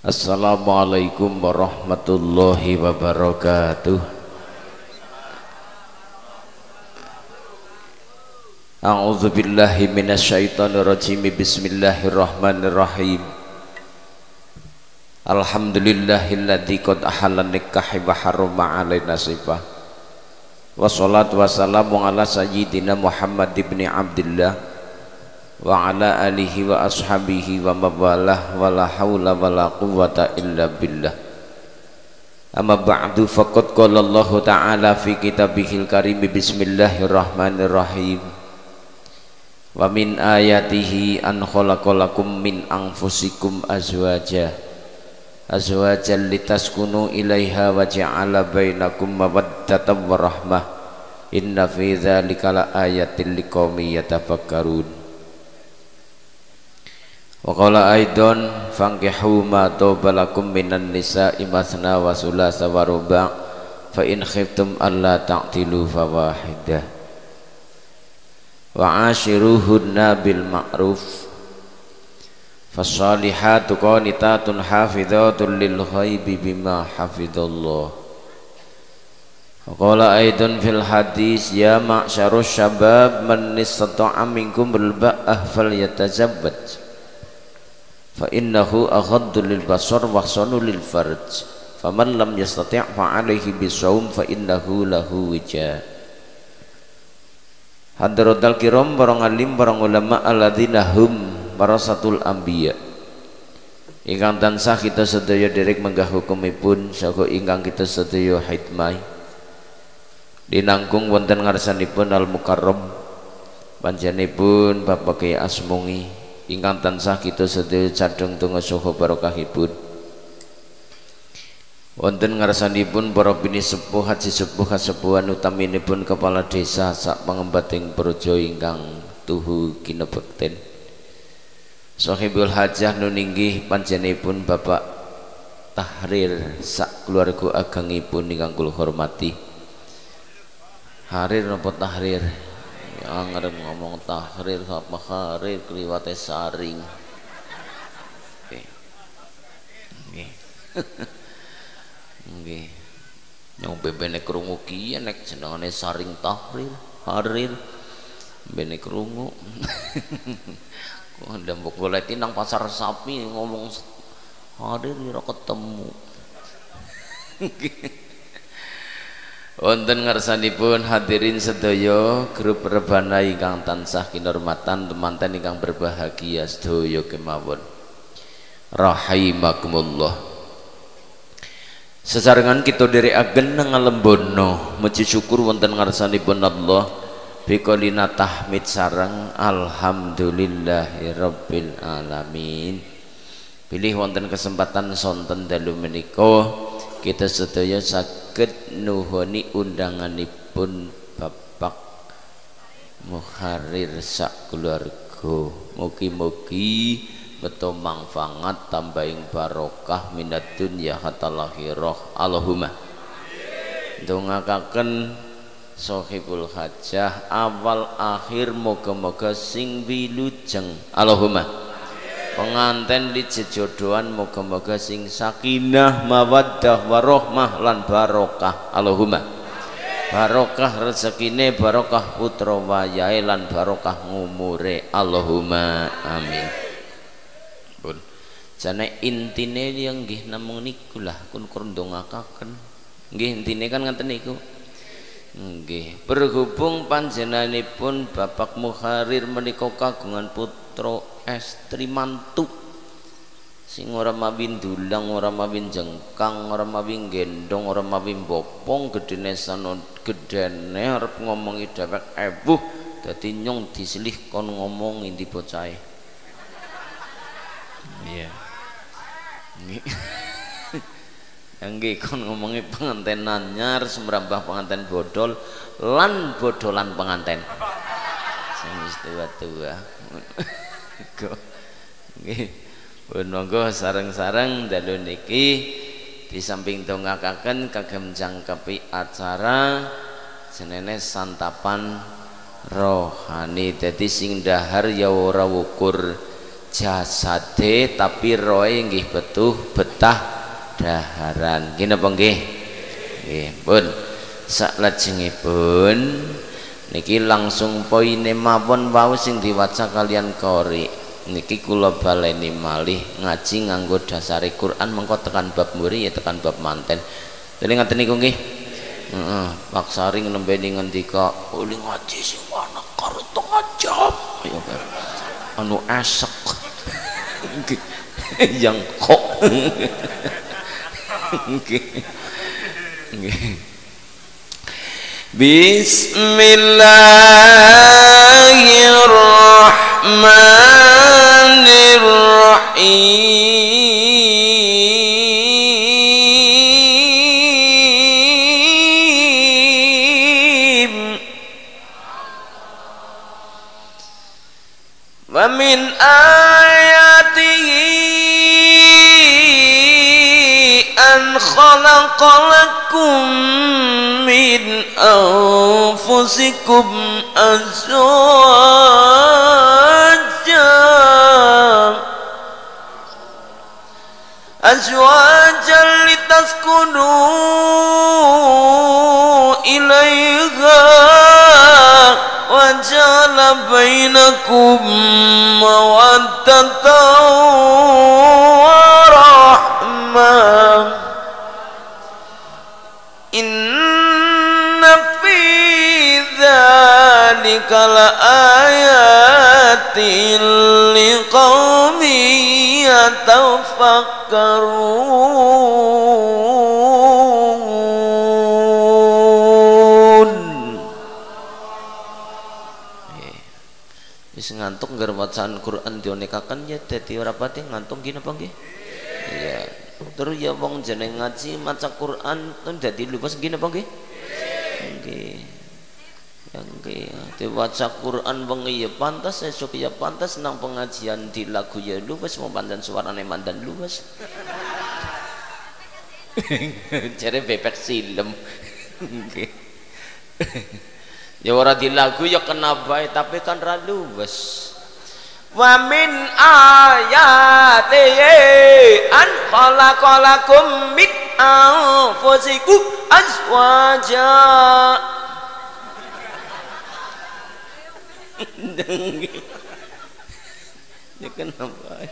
Assalamualaikum warahmatullahi wabarakatuh. A'udzu billahi minasyaitonir rajim. Bismillahirrahmanirrahim. Alhamdulillahilladzi qad ahalla nikahi wa harrama 'alaina sifah. Wassalatu wassalamu ala sayyidina Muhammad ibn Abdillah wa ala alihi wa ashabihi wa mawalah wa la hawla wa la quwwata illa billah. Amma ba'du, faqad qala Allah ta'ala fi kitabihil karim. Bismillahirrahmanirrahim. Wa min ayatihi an khalaqalakum min anfusikum azwajan litaskunu ilaiha wa ja'ala bainakum mawaddatan wa rahmah. Inna fi dzalika la ayatin liqaumin yatafakkarun. Wa qala aidan fankihu ma taba lakum minan nisa'i masna wa sulasa wa ruba' fa in khiftum alla ta'tilu fawahidah wa ashiruhunna bil ma'ruf fasalihatu qanitatun hafizatun lil ghaibi bima hafizallah. Wa qala aidan fil hadis ya ma'syarus syabab man istata'a minkum bil ba'ah falyatazawwaj fa innahu aghaddu lil basar wa ahsanu lil farj faman lam yastati' fa alaihi bisawm fa innahu lahu wija. Hadratul kiram, para alim, para ulama alladzina hum warasatul anbiya, ingkang tansah kita sedaya derek menggah hukumipun saha ingkang kita sedaya hidmah dinangkung wonten ngarsanipun al mukarram panjenenganipun Bapak Kyai Asmungi ingkang tansah kita sedaya cadhong donga saha barokahipun wonten ngarsanipun para bini sepuh haji sepuh kasepuhan utaminipun kepala desa sak pangembating praja ingkang tuhu kinebekten sahibul hajah nuninggih panjenenganipun Bapak Tahrir sak keluarga agengipun ingkang kula hormati. Harir napa Tahrir? Angeren ngomong tahrir apa harir kliwate saring. Nggih. Nggih. Nggih. Nyong bebene krungu ki nek jenengane saring tahrir, harir bene krungu. Kok ndambok goleti nang pasar sapi ngomong harir ora ketemu. Wonten ngarsanipun hadirin sedaya grup rebana ingkang tansah kinurmatan temanten ingkang berbahagia sedaya kemawon rahimakumullah. Sesarengan kita dherekaken ngalembono muji syukur wonten ngarsanipun Allah biqolina tahmid sareng alhamdulillahirabbil alamin. Pilih wonten kesempatan sonten dalu menika kita sedaya saged nuhoni undanganipun Bapak Muharrir sak keluarga. Mugi-mugi beto mangfangat tambahing barokah minad dunya hatal akhirah. Allahumma ndongakaken sahibul hajah awal akhir moga-moga sing wilujeng. Allahumma penganten di jejodohan moga-moga sing sakinah mawaddah warahmah lan barokah. Allahumma barokah rezekine, barokah putra wayahe lan barokah ngumure. Allahumma amin. Pun jane intine yang nggih namung niku lah kun ndongakaken nggih intine kan ngoten niku nggih. Berhubung panjenenganipun Bapak Muharrir menika kagungan putra estri mantu sing ora mawi dulang, ora mawi jengkang, ora mawi gendong, ora mawi bopong, gedene sana gedene arep ngomongi dhewek ewuh dadi nyong disilih kon ngomong endi bocahe. Iya. Nggih. Nggih kon ngomongi penganten anyar semrambah penganten bodol lan bodolan penganten sing wis tua-tua. Nggih. Pun monggo sareng-sareng dalu niki di samping dongakaken kagem jangkepi acara jenenge santapan rohani. Dadi sing dahar ya ora wukur jasade tapi roe nggih betuh betah daharan. Nggih napa nggih? Nggih, pun saklajengipun niki langsung poine mawon wau sing diwaca kalian qori. Niki kula baleni malih ngaji nganggo dasare Quran mengko tekan bab muri ya tekan bab manten. Dene ngaten niku nggih. Heeh, Pak Saring nembeni ngendika, "Uli ngaji sing ana karo tengah jam." Ya kan. Anu esek. Yang kok. Nggih. Nggih. Bismillahirrahmanirrahim. Wa min ayatihi an khalaqalakum min anfusikum azwajan litaskunu ilaiha wa ja'ala bainakum mawaddatan wa rahmah. Inna fi dzalika laayatin liqaumin yatafakkarun. Wis ngantuk ngger wacaan Quran dionekaken ya dadi ora pati ngantuk nggih napa nggih? Iya. Terus ya wong jeneng ngaji maca Quran ten dadi luwes nggih napa nggih? Nggih. Ya nggih. Diwaca Quran wengi ya pantas, esuk ya pantas, nang pengajian di lagu ya luwes, mau pandan suarane mandan luwes. Jare bebek silem. Nggih. Ya ora di lagu ya kena bae tapi kan ra luwes. Wa min ayatihi an khalaqalakum min anfusikum azwaja. Ya kenapa?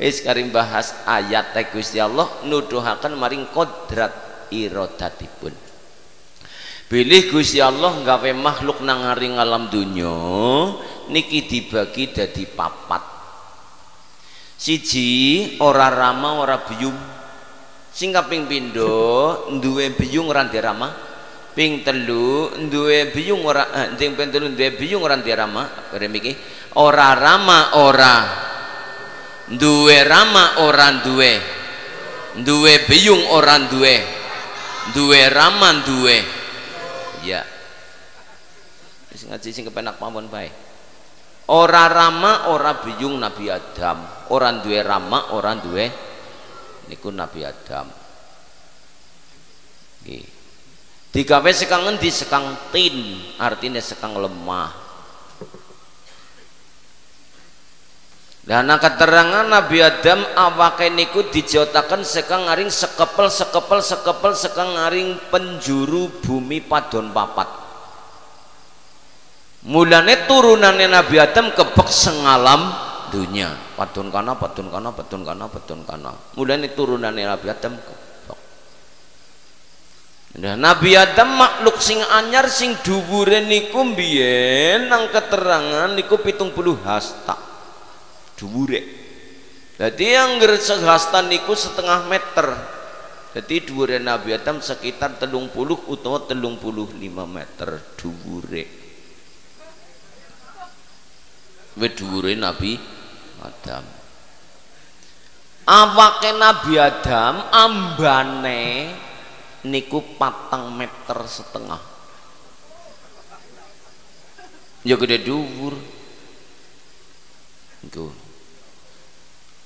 Wis karim bahas ayat Gusti Allah nuduhaken maring kodrat iradatipun. Bilih Gusti Allah nggawe makhluk nang ngaring alam dunya niki dibagi dadi papat. Siji ora rama ora biyung. Sing kaping pindho duwe biyung ora ndek rama. Ping telu duwe biyung ora sing ping telu duwe biyung ora ndek rama. Bareng iki ora rama ora duwe rama ora duwe biyung ora duwe rama duwe. Ya, wis ngaji sing kepenak mawon bae. Ora rama ora biyung Nabi Adam, ora duwe rama ora duwe niku Nabi Adam. Nggih. Digawe sekang endi? Sekang tin, artinya sekang lemah. Dan keterangan Nabi Adam awake niku dijotaken sekang ngaring sekepel sekang ngaring penjuru bumi padon papat. Mulane turunannya Nabi Adam kebek sengalam dunia. Padon kana. Mulane turunannya Nabi Adam kebek. Nah, Nabi Adam makhluk sing anyar sing dhuwure niku mbiyen nang keterangan niku 70 hasta. Dhuwure. Jadi yang sehasta niku setengah meter. Jadi dhuwure Nabi Adam sekitar 30 utawa 35 meter dhuwure. Dhuwure Nabi Adam. Awake Nabi Adam ambane niku 4 meter setengah. Ya gede dhuwur. Niku.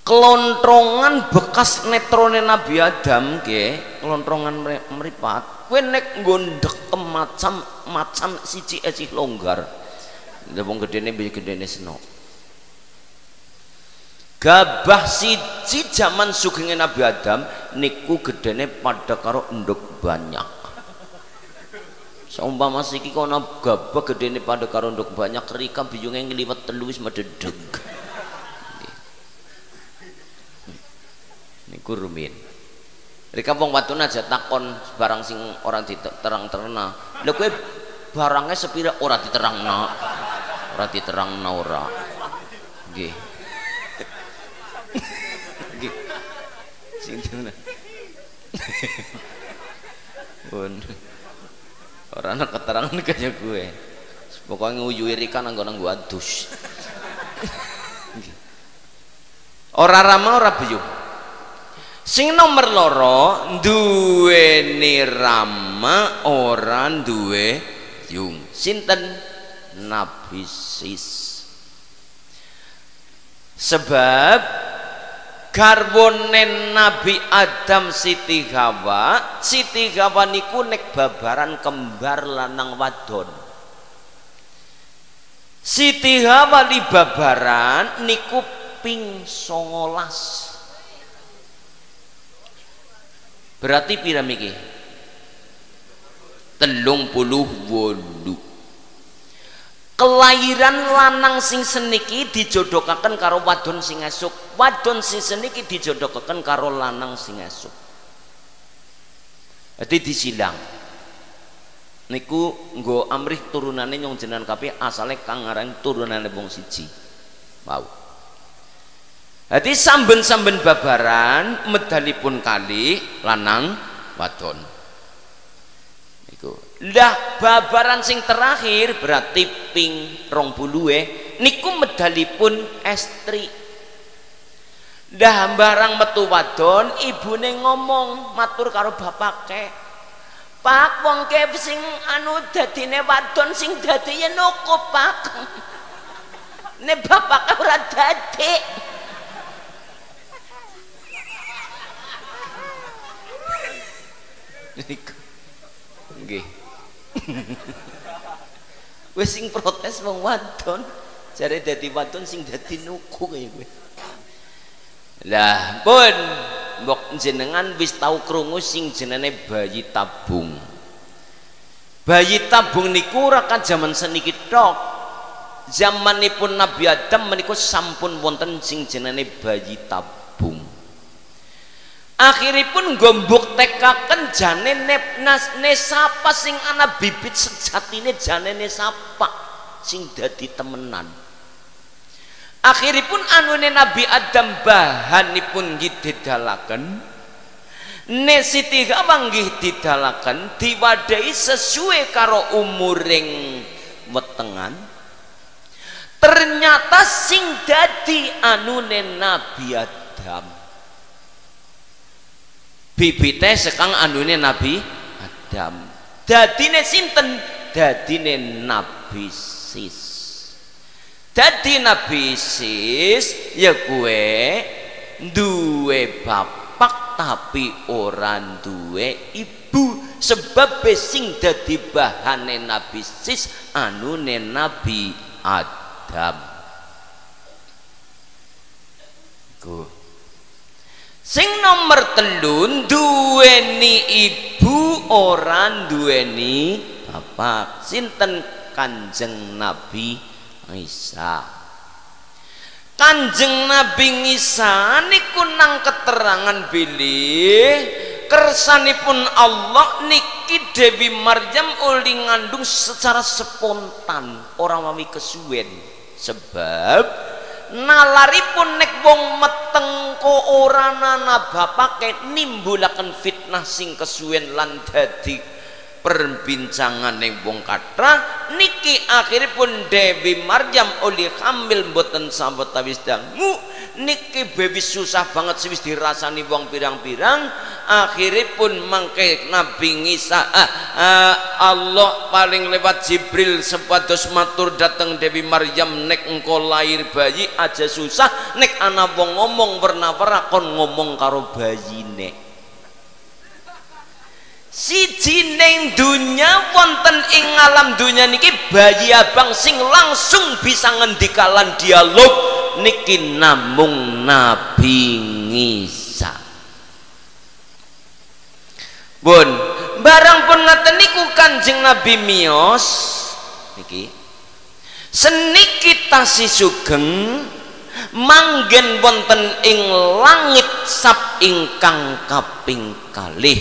Kelontrongan bekas netrone Nabi Adam nggih, kelontrongan mripat. Kowe nek ngondhek macam siji esih longgar. Lah wong gedene mbek gedene seno. gabah siji zaman sugenge Nabi Adam niku gedene pada karo enduk banyak. Saumpama siki kono gabah gedene pada karo enduk banyak rika biyunge ngliwet telu wis medhedeg. Niku rumin. Rika wong wadon aja takon barang sing ora diterang-terangna. Lha kowe barangnya sepira ora diterangna. Ora diterangna ora. Nggih. Nggih. Sing dene. Pun. Ora ana keterangan kaya gue. Pokoke nguyuhi Rika nang nggo adus. Ora rama ora beyung. Sing nomor loro duweni rama ora duwe yung. Sinten? Nabi Sis. Sebab garwane Nabi Adam Siti Hawa niku nek babaran kembar lanang wadon. Siti Hawa li babaran niku ping 19. Berarti pira miki? 38. Kelahiran lanang sing seniki dijodokaken karo wadon sing esuk. Wadon sing seniki dijodokaken karo lanang sing esuk. Dadi disilang. Niku nggo amrih turunane nyong jenengan kabeh asale kang ngaran turunane wong siji. Wow. Dadi samben-samben babaran medalipun kali lanang wadon. Niku. Lah babaran sing terakhir berarti ping 20 niku medalipun estri. Dah barang metu wadon ibune ngomong matur karo bapake. Pak wong ke sing anu dadine wadon sing dadi yen noko Pak. Ne bapake ora dadi. Niku. Nggih. Wis sing protes wong wadon, jare dadi wadon sing dadi nuku kaya kowe. Lah, pun mbok jenengan wis tau krungu sing jenenge bayi tabung. Bayi tabung niku ora kan jaman seniki tok. Zamanipun Nabi Adam menika sampun wonten sing jenenge bayi tabung. Akhiripun gombok tekaken jane nesapa sing ana bibit sejatine jane nesapa sing dadi temenan. Akhiripun anune Nabi Adam bahanipun nggih didalaken Siti Hawa nggih didalaken diwadahi sesuai karo umuring wetengan. Ternyata sing dadi anune Nabi Adam bibite sekang anune Nabi Adam. Dadine sinten? Dadine Nabi Sis. Dadi Nabi Sis ya kuwe duwe bapak tapi ora duwe ibu. Sebab sing dadi bahane Nabi Sis anune Nabi Adam. Go. Sing nomor 3 duweni ibu ora duweni bapak. Sinten? Kanjeng Nabi Isa. Kanjeng Nabi Isa niku nang keterangan bilih kersanipun Allah niki Dewi Maryam uli ngandung secara spontan, orang mawi kesuwen. Sebab nalaripun nek wong meteng ko ora nana bapake nimbulaken fitnah sing kesuwen lan dadi perbincangan yang wong kathah niki akhiripun Dewi Maryam oleh hamil mboten sawetawis dangu niki bebi susah banget sewis dirasani wong pirang-pirang akhiripun mangke Nabi Isa Allah paling lewat Jibril sepados matur dateng Dewi Maryam nek engko lahir bayi aja susah nek ana wong ngomong werna-werna kon ngomong karo bayine. Siji ning dunya wonten ing alam dunya niki bayi abang sing langsung bisa ngendikalan dialog niki namung Nabi Isa. Bun, barang pun ngaten niku Kanjeng Nabi miyos niki seniki tasih sugeng manggen wonten ing langit sab ingkang kaping kalih,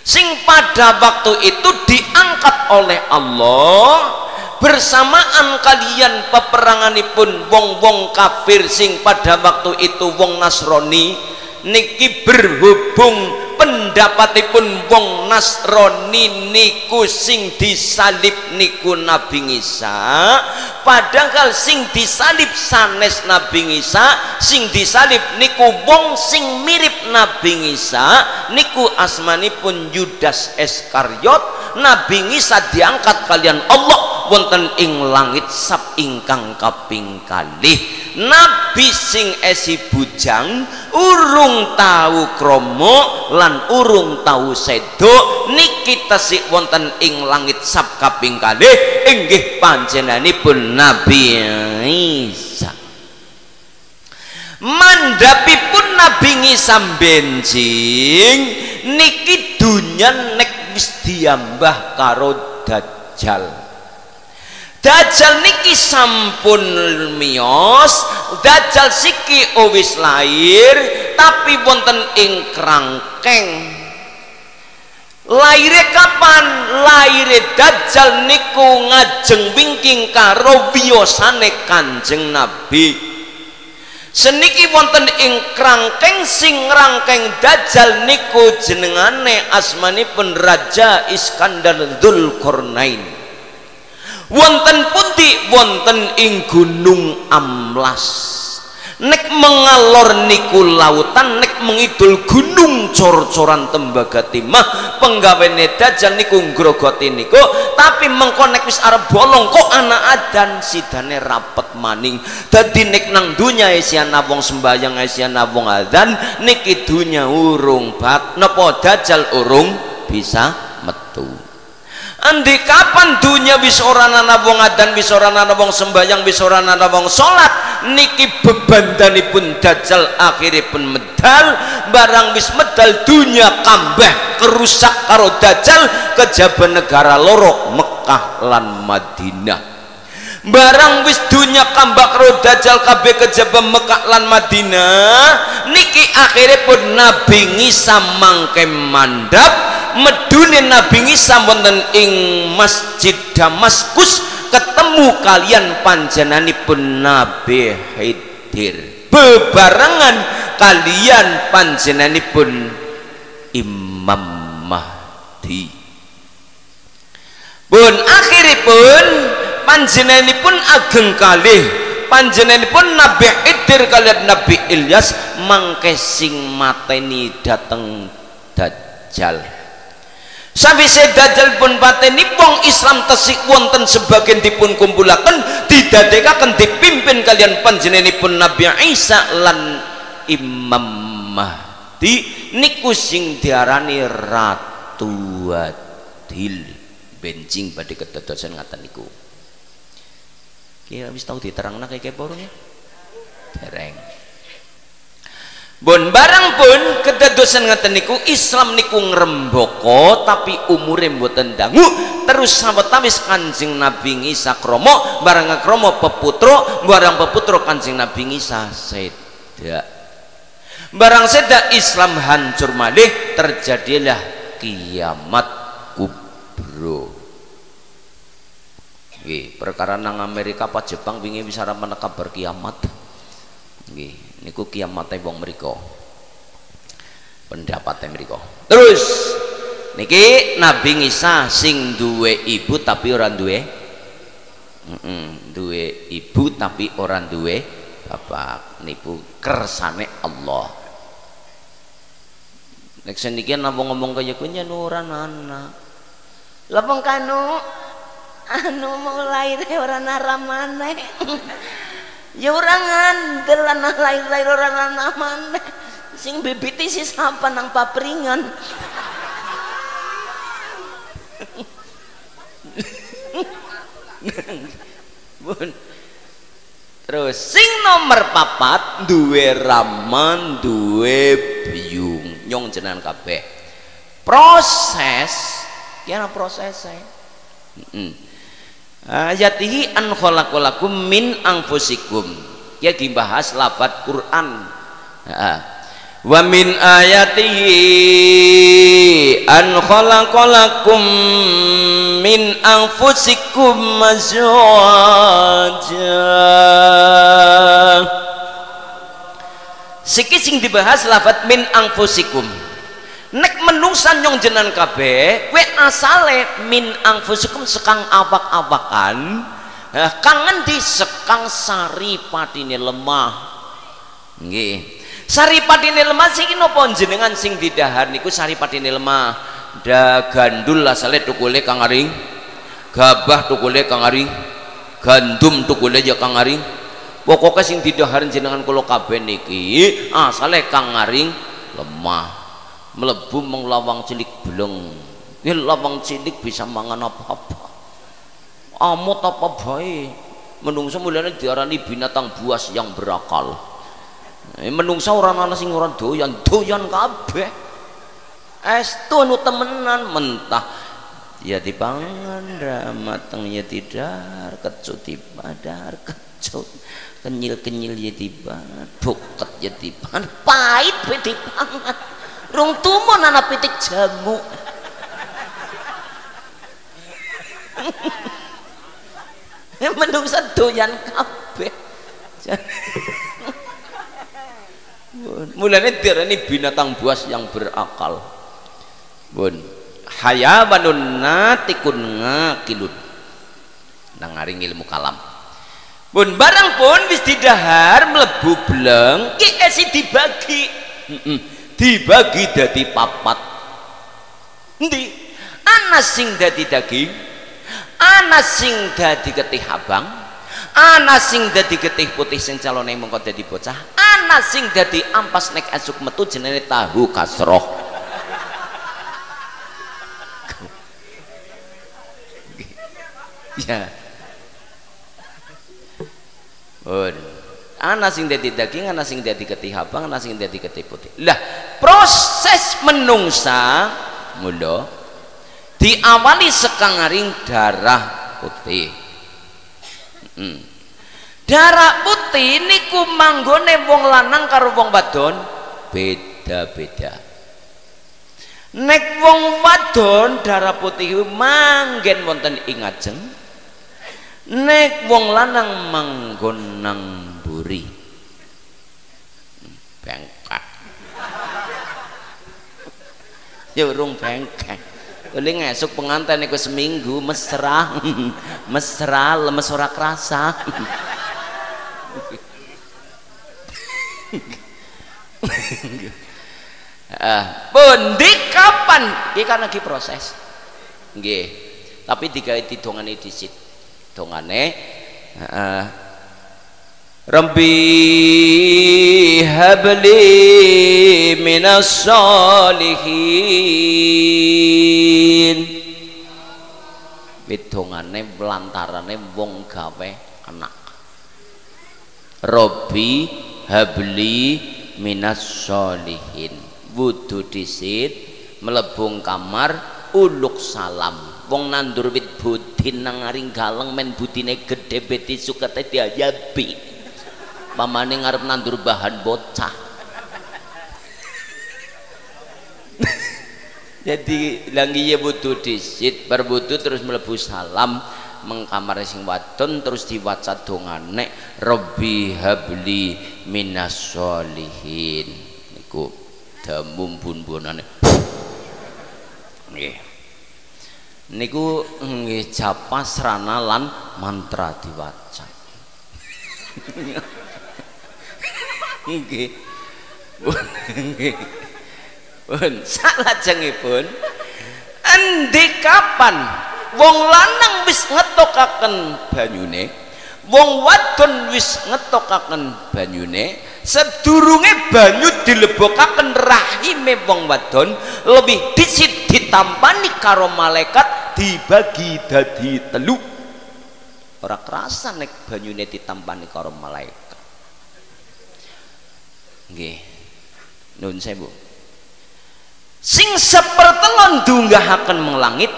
sing pada waktu itu diangkat oleh Allah bersamaan kalian peperanganipun wong-wong kafir sing pada waktu itu wong Nasrani niki berhubung pendapatipun wong Nasrani niku sing disalib niku Nabi Isa, padahal sing disalib sanes Nabi Isa, sing disalib niku wong sing mirip Nabi Isa niku asmanipun Yudas Iskariot. Nabi Isa diangkat kalian Allah wonten ing langit sab ingkang kaping kalih. Nabi sing esi bujang urung tahu kromo lan urung tahu sedo niki tasik wonten ing langit sab kaping kalih inggih panjenenganipun Nabi Isa. Mandhapipun Nabi Isa benjing niki dunya nek wis diambah karo Dajjal. Dajjal niki sampun miyos, Dajjal siki wis lair tapi wonten ing krangkeng. Laire kapan? Laire Dajjal niku ngajeng wingking karo wiyosane Kanjeng Nabi. Seniki wonten ing krangkeng sing ngrangkeng Dajjal niku jenengane asmanipun Raja Iskandar Dzulqarnain. Wonten pundi? Wonten ing Gunung Amlas. Nek mengalor niku lautan, nek mengidul gunung cor-coran Tembaga Timah. Penggawene Dajjal niku ngrogoti niku, tapi mengko nek wis arep bolong kok ana adan sidane rapet maning. Dadi nek nang dunya isiana wong sembayang, isiana wong adan, niki dunya urung bat napa Dajjal urung bisa metu. Andi kapan dunia wis ora ana wong adan, wis ora ana wong sembayang, wis ora ana wong salat, niki bebandanipun Dajjal akhiripun medal. Barang wis medal dunia kambah kerusak karo Dajjal kejaba negara loro Mekah lan Madinah. Barang wis dunia kambah karo Dajjal kabeh kejaba Mekah lan Madinah niki akhiripun Nabi Isa mangke mandhap. Medune Nabi Isa wonten ing Masjid Damaskus ketemu kalian panjenenganipun Nabi Khidir bebarengan kalian panjenenganipun Imam Mahdi. Pun akhiripun panjenenganipun ageng kalih, panjenenganipun Nabi Khidir kalian Nabi Ilyas mangke sing mateni dateng Dajjal. Sawise Dajjal pun pateni wong Islam tesik wonten sebagian dipun kumpulaken didadekaken dipimpin kalian panjenenganipun Nabi Isa lan Imam Mahdi niku sing diarani Ratu Adil. Benjing badhe kedadosan ngaten niku. Kira wis tau diterangna kaya porong ya? Dereng. Bon barang pun kedadosan ngaten niku Islam niku ngrembaka tapi umure mboten dangu terus sawetawis Kanjeng Nabi Isa krama barang krama peputra barang peputra Kanjeng Nabi Isa sedak barang sedak Islam hancur malih terjadilah kiamat kubro. Nggih perkara nang Amerika apa Jepang wingi wis arep meneka berkiamat. Nggih niku kiamate wong mriko pendapate mriko. Terus niki Nabi Isa sing duwe ibu tapi ora duwe duwe ibu tapi ora duwe bapak niku kersane Allah. Nek seniki ana ngomong kaya kuwi yen ora ana. Lah wong kanu anu mau lair ora naramane. Ya ora ngandel ana lair-lair ora ana maneh. Sing bibiti si sapa nang papringan. Bun. Terus sing nomor papat duwe raman duwe biyung nyong jenengan kabeh proses kira prosesnya ayatihi an khalaqalakum min anfusikum ya dibahas lafaz Quran wa min ayatihi an khalaqalakum min anfusikum azwaja siki sing dibahas lafaz min anfusikum nek menungsan nyong jenengan kabeh kowe asale min anfusikum sekang awak-awakan kang ngendi sekang saripatine lemah nggih saripatine lemah sing napa jenengan sing didahar niku saripatine lemah gandul asale tukule kang aring gabah tukule kang aring gandum tukule ya kang aring pokoknya sing didahar jenengan kula kabeh niki asale kang aring lemah melebu menglawang cilik beleng ya lawang cilik bisa mangan apa-apa amot apa bae menungso mulane diarani binatang buas yang berakal menungso ora ana sing ora doyan kabeh estu anu temenan mentah ya dipangan ramateng ya tidar kecut dibadar kecut kenyil-kenyil ya diban buket ya diban pahit be dipangan rung tumon anak pitik jamu menungso doyan kabeh mulane diarani binatang buas yang berakal bun hayawanun natikun ngakilun nang ngaring ilmu kalam bun barang pun wis didahar mlebu bleng ki esi dibagi dibagi dadi papat endi ana sing dadi daging ana sing dadi getih abang ana sing dadi getih putih sing calone mengko dadi bocah ana sing dadi ampas nek esuk metu jenenge tahu kasroh ya ana sing dadi daging ana sing dadi getih abang ana sing dadi getih putih lah proses menungsa mula diawali sekangaring darah putih darah putih niku manggone wong lanang karo wong wadon beda-beda nek wong wadon darah putih manggen wonten ing ajeng nek wong lanang manggon nang mburi bengkak ya urung bengkak paling esuk pengantin niku seminggu mesra mesra lemes ora kerasa pundi kapan iki kan lagi proses nggih tapi digawe didongane disit dongane Rabbi habli minas solihin widongane lantarane wong gawe anak Rabbi habli minas solihin wudu disit melebung kamar uluk salam wong nandur wit budin nang ngaring galeng men budine gedhe beti sukete diayabi pamane ngarep nandur bahan bocah jadi langgi ya wudu disit bar wudu terus mlebu salam mengkamar sing wadon terus diwaca dongane Rabbi habli minas solihin niku damum bun-bunane nggih niku nggih japa srana lan mantra diwaca nggih nggih pun salajengipun endi kapan wong lanang wis ngetokaken banyune wong wadon wis ngetokaken banyune sedurunge banyu dilebokaken rahime wong wadon lebih disit ditampani karo malaikat dibagi dadi telu ora kerasa nek banyune ditampani karo malaikat. Nggih. Nuwun sewu. Sing sepertelon dunggahaken melangit,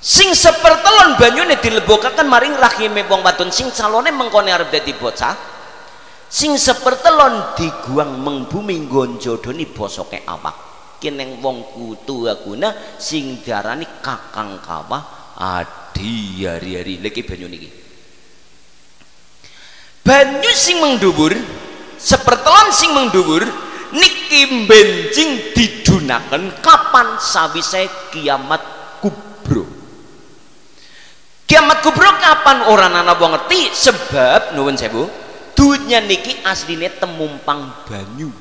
sing sepertelon banyune dilebokaken maring rahime wong wadon sing calone mengkone arep dadi bocah, sing sepertelon diguang meng bumi nggon jodoni bosoke awak keneng wong kutu guna sing diarani kakang kawah adi hari-hari lagi banyu niki. Banyu sing mengdubur sepertelon sing mengdubur niki benjing didunaken kapan sawise kiamat kubro. Kiamat kubro kapan orang ana wong ngerti sebab nuwun sewu dunya niki asline temumpang banyu.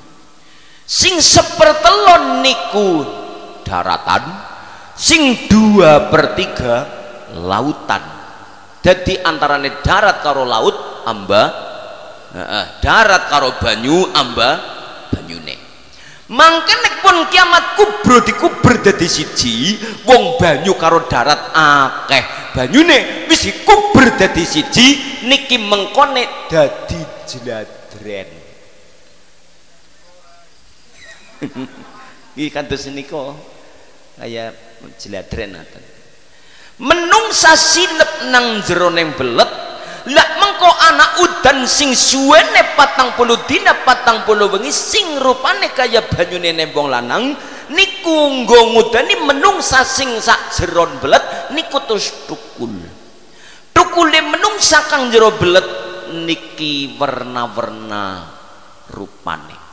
Sing sepertelon niku daratan, sing 2/3 lautan. Jadi antarane darat karo laut darat karo banyu banyune. Mangke nek pun kiamat kubro dikubur dadi siji, wong banyu karo darat akeh banyune wis dikubur dadi siji, niki mengkone dadi jeladren. Iki kados nika kaya jeladren aten. Menungsa silep nang jerone belet, lak mengko anak udan sing suwene 40 dina 40 wengi sing rupane kaya banyune nembong lanang niku nggo ngudani menungsa sing sak jeron belet niku terus tukule menungsa kang jero belet niki warna-warna rupane.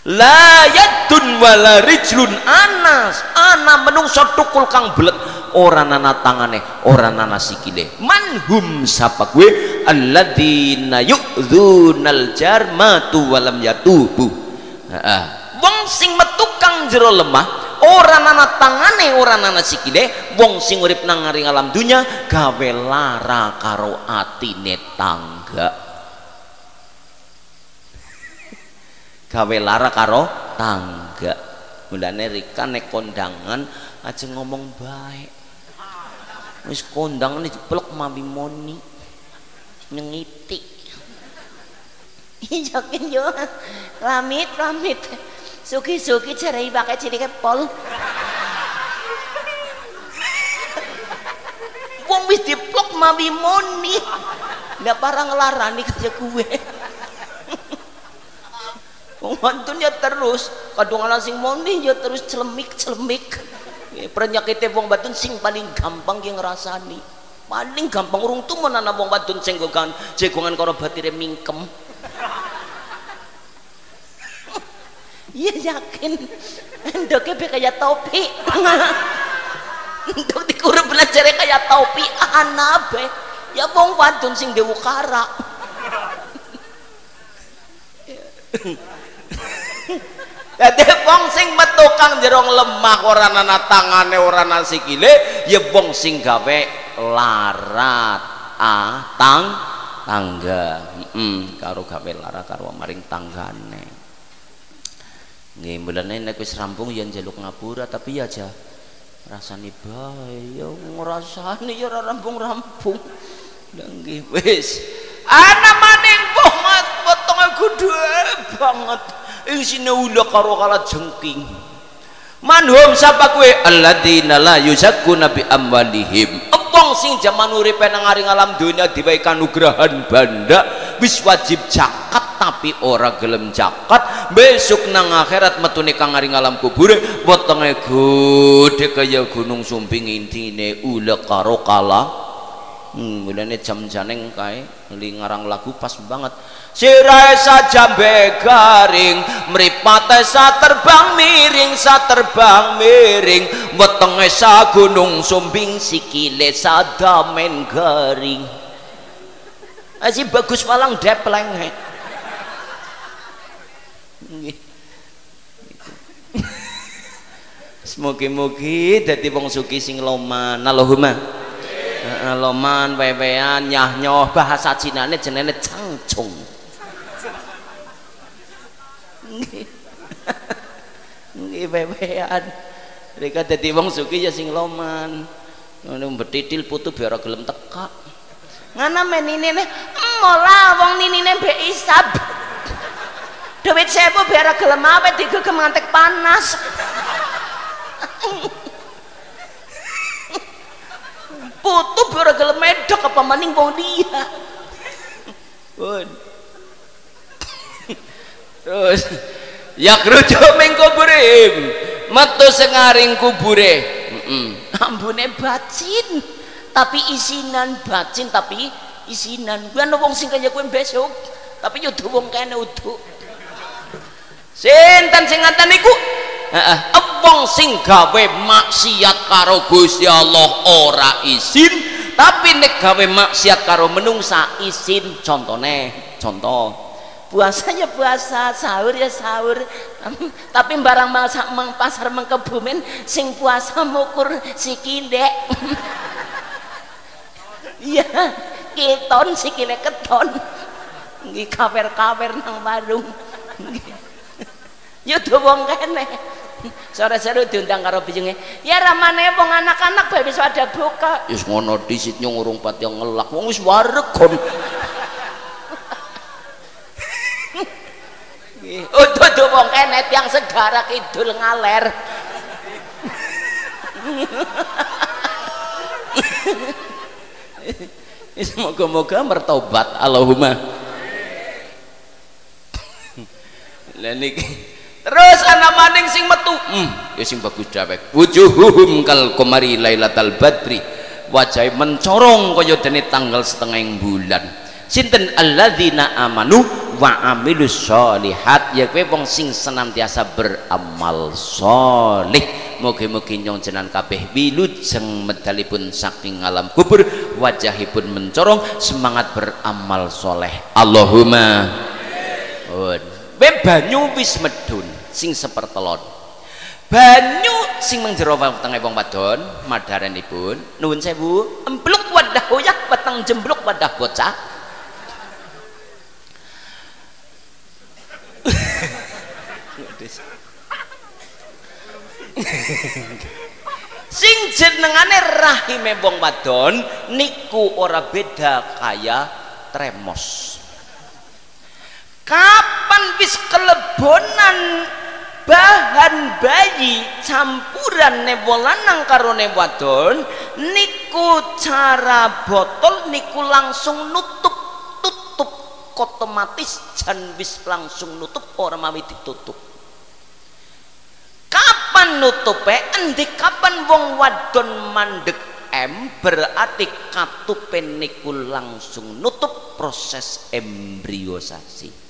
La yadun wala rijlun ana menungsa tukul kang belet ora nana tangane ora nana sikile. Manhum sapa kuwe alladzina yu'dzunal jarmatu walam yatubu. Wong sing metu kang jero lemah ora nana tangane ora nana sikile, wong sing urip nang ngaring alam dunya gawe lara karo atine tangga. Gawe lara karo tangga. Mulane rika nek kondangan aja ngomong baik. Wis kondangan diplek mabi moni nyengiti. Ijokin yo. Lamit. Suki cerai pakai cilike pol. Wong wis diplek mabi moni. Ndak parang nglarani kaya gue. Wong mantun ya terus kadung ana sing moni ya terus celemik penyakite wong wadon sing paling gampang ki ngrasani paling gampang urung tumen ana wong wadon sing jegongan karo batire mingkem. Iya yakin endoke be kaya topi endok dikurep belajar kaya topi ana be ya wong wadon sing dewe kara. Dadi wong sing metu kang jero lemah ora ana tangane ora ana sikile ya wong sing gawe larat tangga karo gawe lara karo maring tanggane. Nggih mulane nek wis rampung ya njaluk ngapura tapi ya aja rasane bae ya ngrasani ya ora rampung-rampung. Lah nggih wis ana maning wong potong gede banget isine ulah karo kala jengking. Manhum sapa kuwe alladzina la yuzakkuna bi amwalihim. Wong sing jaman uripe nang aring alam dunya diwehi kanugrahan banda wis wajib zakat tapi ora gelem zakat, besok nang akhirat metune kang aring alam kubure wetenge gede kaya gunung sumping intine ulah karo kala. Mulane jam-janeng kae li ngarang lagu pas banget. Sirahe sajambe garing mripate saterbang miring wetenge sa gunung sumbing sikile sadamen garing. Aji bagus walang depleng. Mugi-mugi dadi wong sugih sing loman. Allahumma loman wewean nyah-nyoh bahasa Cinane jenenge cangcung. Nggih wewean mereka dadi wong sugih ya sing loman ngono mbetitil putu biar gelem teka ngana menine mola wong ninine mbek isab duit 1000 biar gelem awet digegem ngantek panas putu biar gelem medok apa maning wong dia pun terus yakruju ming kuburim metu sengaring kubure ambune bacin tapi isinan bacin tapi isinan gue ana wong sing kaya kowe besok tapi yo wong kene udu sinten sing ngaten niku wong sing gawe maksiat karo Gusti Allah ora izin tapi nek gawe maksiat karo menungsa izin contoh puasa ya puasa sahur ya sahur tapi barang pasar mengkebumen sing puasa mukur sikile iya keton sikile keton nggih kawer-kawer nang warung yo wong kene sore-sore diundang karo bijenge ya ramane wong anak-anak bae wis ada buka wis ngono disit nyung urung pati ngelak wong wis waregon udah wong kene tiang segara kidul ngaler semoga-moga mertobat Allahumma lah niki terus ana maning sing metu ya sing bagus dawek wujuhuhum kal qamari lailatal badri wajahe mencorong kaya dene tanggal setengah bulan sinten alladzina amanu wa amilus sholihat ya kowe wong sing senantiasa beramal sholih mugi-mugi nyong jenengan kabeh wilujeng medalipun saking alam kubur wajahipun mencorong semangat beramal soleh Allahumma banyu wis medun sing sepertelon banyu sing menjero wetenge wong wadon madaranipun nuwun sewu embluk wadah hoyak peteng jembluk wadah bocah sing jenengane rahime wong wadon niku ora beda kaya tremos kapan wis kelebonan bahan bayi campuran newo lanang karo newo wadon niku cara botol niku langsung nutup otomatis jan wis langsung nutup ora mawi ditutup kapan nutupe endi kapan wong wadon mandek berarti katupen niku langsung nutup proses embriosasi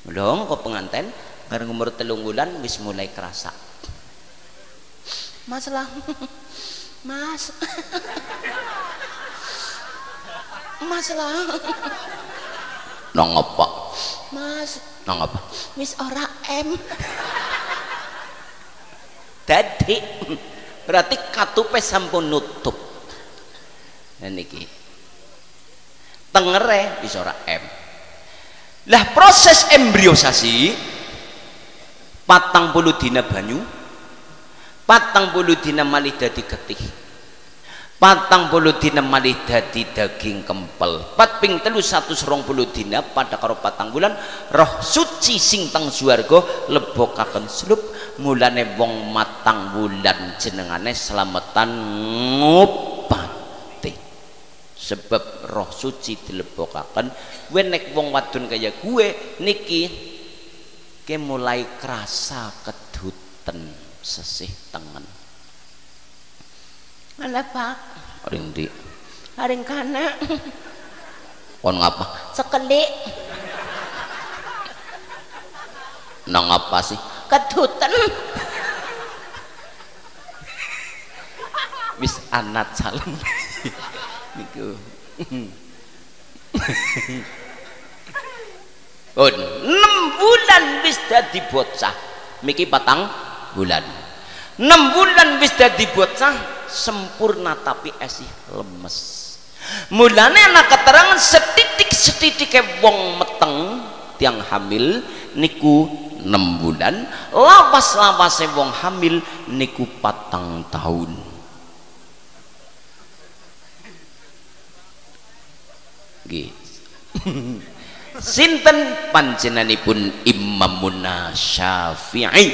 dong kok penganten bareng umur 3 bulan wis mulai kerasa masalah masalah nang apa mas nang apa wis ora dadi berarti katupe sampun nutup niki tengere wis ora lah proses embriosasi 40 dina banyu 40 dina malih dadi getih 40 dina malih dadi daging kempel 4 ping 3 120 dina pada karo 4 bulan roh suci sing teng swarga lebokaken slup mulane wong matang bulan jenengane slametan ngupati sebab roh suci dilebokaken nek wong wadon kaya gue niki ke mulai kerasa keduten sesih tengen mana pak aring di aring kana kon ngapa sekelik nang apa sih keduten wis anat salem niku 6 bulan wis dadi bocah miki 4 bulan 6 bulan wis dadi bocah sempurna tapi esih lemes mulane anak keterangan setitik wong meteng tiang hamil niku 6 bulan lawas-lawase wong hamil niku 4 tahun nggih. Sinten panjenenganipun Imamuna Syafi'i,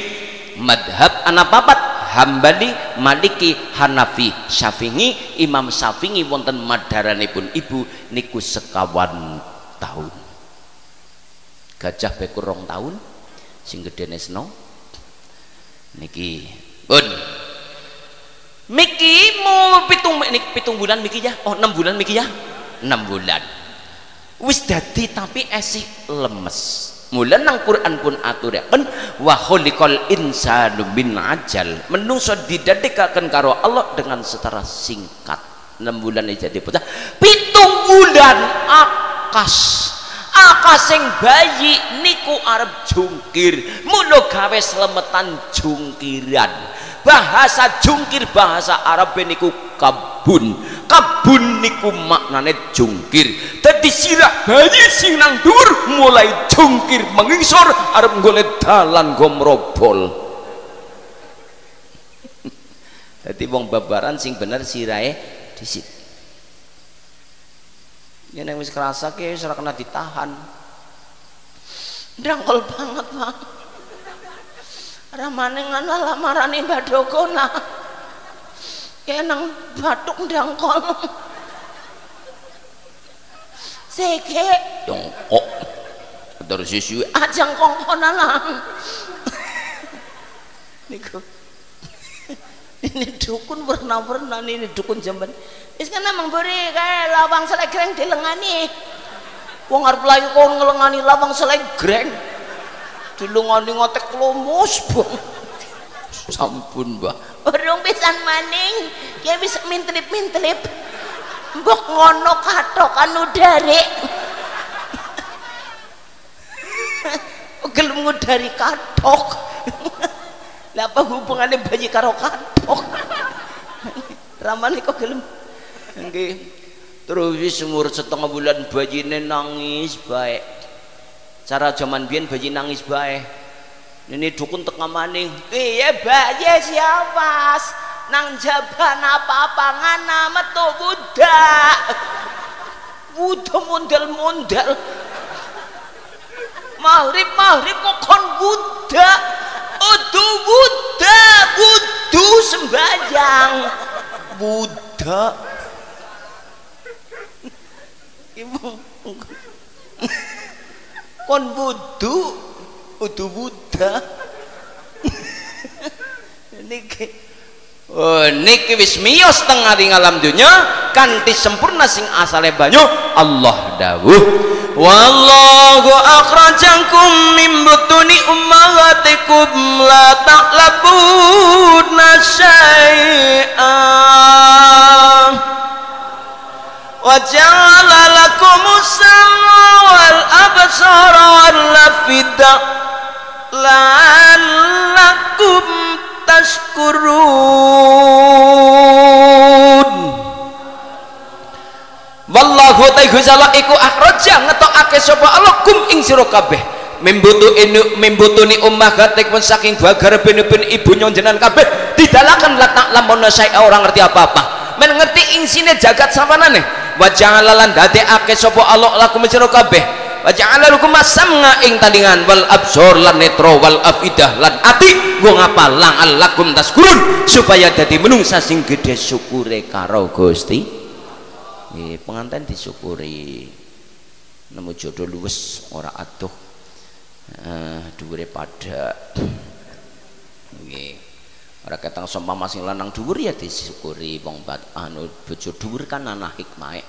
madhab ana papat, Hambali, Maliki, Hanafi, Syafi'i. Imam Syafi'i wonten madaranipun ibu niku sekawan tahun. Gajah bekur 2 tahun, sing gedene seno niki pun miki mau pitung bulan miki ya, oh 6 bulan miki ya, 6 bulan wis dadi tapi esih lemes. Mula nang Quran pun aturaken wa khuliqal insanu min ajal, menungso didadekaken karo Allah dengan secara singkat. 6 bulan iki jadi bocah, 7 bulan akasing bayi niku arep jungkir, mula gawe selemetan jungkiran. Bahasa jungkir bahasa Arab niku kabun. Kabun niku maknane jungkir. Dadi sirah bayi sing nang dhuwur mulai jungkir mengisor arep golek dalan go mrobol. Dadi wong babaran sing bener sirahe disit. Yen wis kerasa ki wis ora kena ditahan. Ndangkol banget, Pak. Ramane ngana lamarane Mbak Dokona. Kenang batuk ndangkol. Seke jongkok. Terus susu ajang kongkonan lah. Niku. Ini dukun warna-warna ini dukun jamban. Wis kan emang beri kae lawang selegreng dilengani. Wong arep layu kon ngelengani lawang selegreng. Dilungani ngotek lomus, Bang. Sampun, Mbak. Urung pisan maning, ya wis mintrip-mintrip. Mbok ngono katokan udare. Gelem ngudari katok. Lah apa hubungannya bayi karo katok? Ramane kok gelem. Nggih. Terus wis umur 1,5 bulan bayine nangis bae. Cara zaman biyen bayi nangis bae. Ini dukun teka maning. Piye bayi siapa? Nang jaban apa-apa ngana metu budak. Budak mundel-mundel. Maghrib kok kon budak. Udu budak, wudu sembahyang. Budak. Ibu kon wudu Buddha. Niki wis miyos teng aring alam dunya kanthi sempurna sing asale banyu. Allah dawuh wallahu akhrajakum min butuni ummahatikum la ta'labuna syai'an wa ja'ala lakumus sam'a wal absara wal afida la'allakum tashkurun. Wallahu ta'ala iku akhraja ngetokake sapa Allah kum ing sira kabeh membutuni ummahatikum saking bagar ben-ben ibu nyonjenan kabeh didalaken la ta'lamuna syai'a orang ngerti apa-apa men ngerti ing sine jagat sapanane wa ja'ala lan dadekake sapa Allah lakum sira kabeh wa ja'ala lakum sam'a ing talingan wal absor lan netra wal afidah lan ati nggo ngapal lang lakum taskurun supaya dadi menungsa sing gedhe syukure karo Gusti. Nggih pengantin disyukuri nemu jodoh luwes ora adoh dhuwure padha nggih ora ketang sempama sing lanang dhuwur ya disyukuri wong anu bojo dhuwur kan ana hikmahe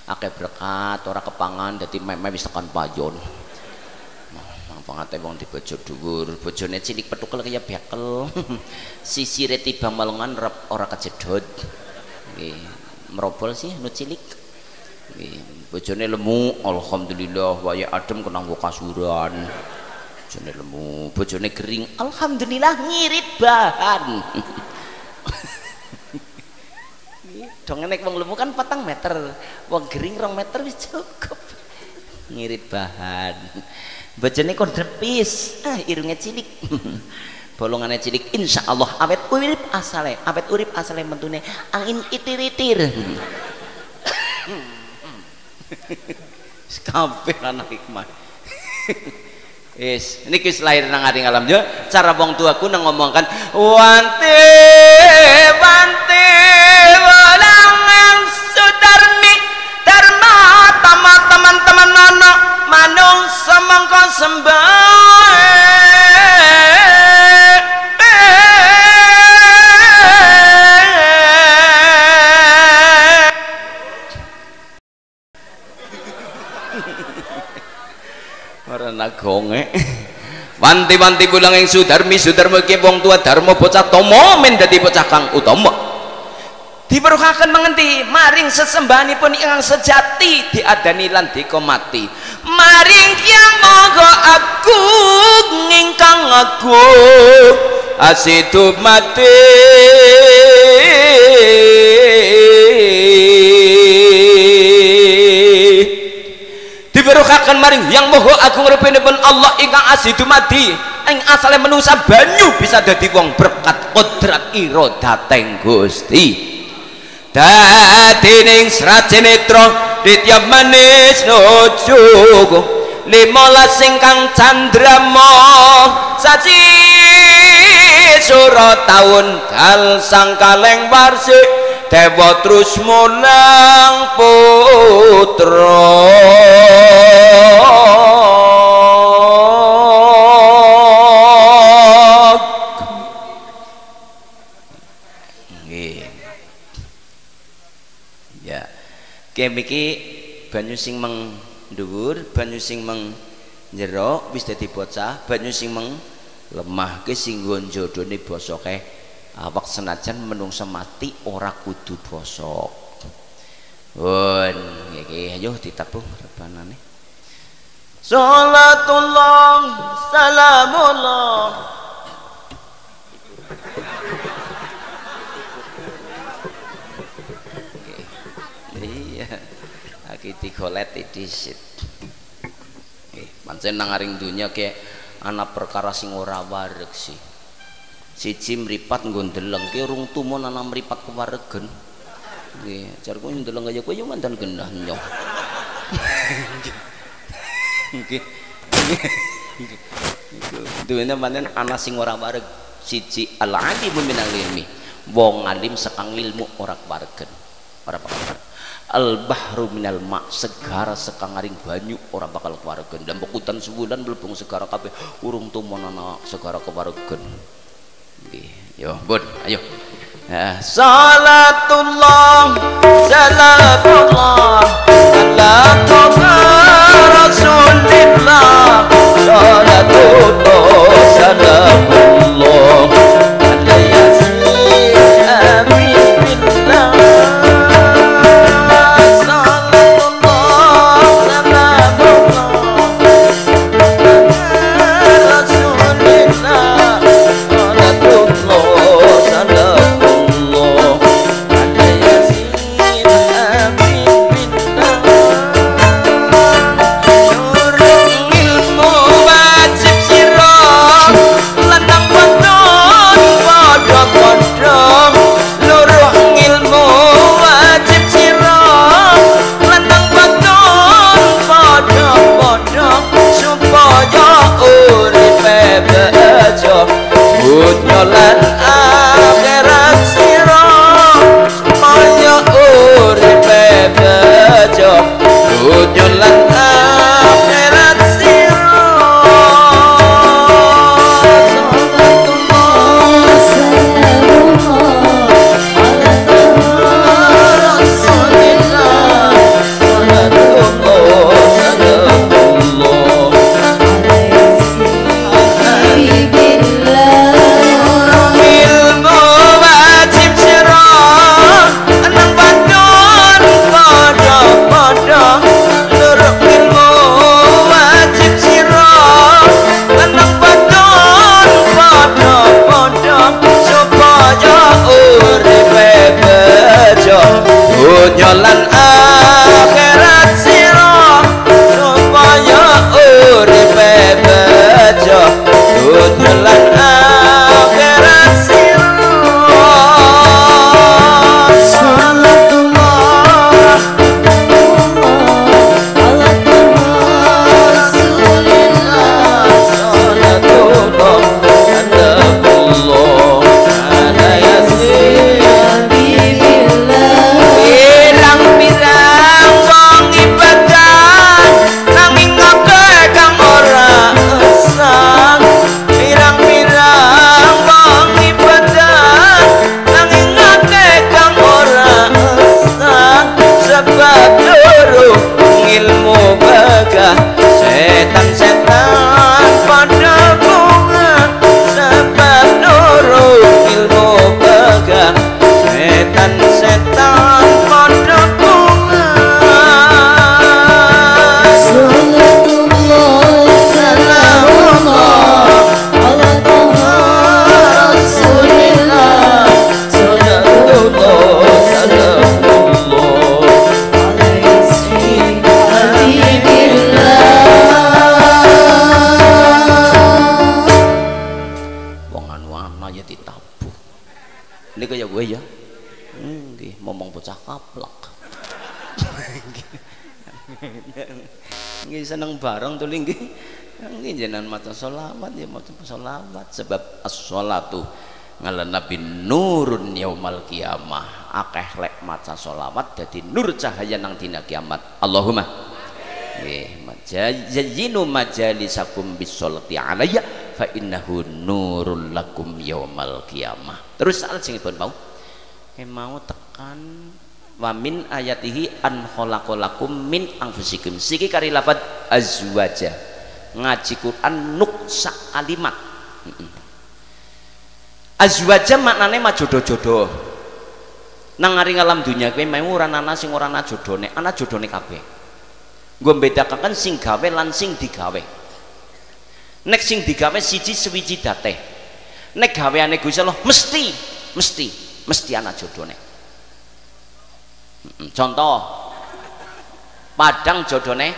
akeh berkat ora kepangan dadi meme wis tekan payon pangate wong di bojo dhuwur bojone cilik petukel kaya bekel sisire tiba malungan ora kejedot nggih merobol sih nu cilik bojone lemu alhamdulillah waya adem kena nggo kasuran bojone lemu bojone kering alhamdulillah ngirit bahan dong nek wong lemu kan 4 meter wong kering 2 meter wis cukup ngirit bahan bojone kon drepis irunge cilik bolongannya cilik insyaallah awet urip asale mentune angin itir-itir kabeh ana hikmah. Wis niki lahir nang aring alam yo cara wong tuaku nang ngomongkan wanti wanti walang sudarmi dharma tama teman-teman ana manung semangka sembah warna gonge wanti-wanti pulang yang sudarmi ki wong tua dharma bocah tomo men dadi bocah kang utama diperuhaken mengenti maring sesembahanipun ingkang sejati diadani lan dikomati maring yang monggo agung ingkang agung asidu mati diberukakan maring yang moho agung rupinipun Allah ingkang asidu mati ing asale manusa banyu bisa dadi wong berkat kodrat iradateng Gusti dadi ning Serat Jenitra ditya manis nujuk 15 ingkang candrama saji sura taun dal sang kaleng warsi dewa terus mulang putra ya kemiki banyu sing meng dhuwur banyu sing meng njero wis dadi bocah banyu sing meng lemah ki sing nggon jodone bosoke awak senajan menungsa mati ora kudu bosok. Pun iki ayo ditabuh rebanane. Salatullah salamullah. Iya. Aki digolet disit. Pancen nang aring dunya ki ana perkara sing ora wareg sih. Siji mripat nggo ndeleng ki urung tumun ana mripat kewaregen. Nggih, jarku ndeleng kaya kowe yo mandan genah nyok. Nggih. Duwene panen ana sing ora wareg. Siji al-alimu minal ilmi. Wong alim sekang ilmu ora kewaregen. Ora bakal wareg. Al-bahru minal ma, segara sekang aring banyu ora bakal kewaregen. Dan bekutan sebulan mlebung segara kabeh urung tumun ana segara kewaregen. Yo bun ayo salatullah salamullah ala rasulillah salatullah salamullah ala yasin amin billah salatullah salamullah rasulillah lan akhirat sira supaya uripe bejo dunya lan akhirat sira dunya lan akhirat sira supaya uripe bejo dunya lan akhirat sira salatullah ala mana ya ditabuh. Ini kaya gue ya. Nggih, momong bocah kaplak. Nggih seneng bareng tuh nggih. Nggih jenengan maca selawat ya maca selawat sebab as-sholatu ngala nabi nurun yaumal qiyamah. Akeh lek maca selawat dadi nur cahaya nang dina kiamat. Allahumma nggih majazinu majalisakum bisolati alayya fa innahu nurul lakum yaumal qiyamah. Terus salat sing pun mau tekan wa min ayatihi an khalaqalakum min anfusikum. Siki kari lafaz azwaja ngaji Quran nuksa kalimat. Azwaja maknane majodo-jodo nang ngaring alam dunya kowe mau ora ana sing ora ana jodone, ana jodone kabeh. Gue bedakaken sing gawe lan sing digawe. Nek sing digawe siji swiji date. Nek gaweane Gusti Allah mesti ana jodone. Contoh padang jodone,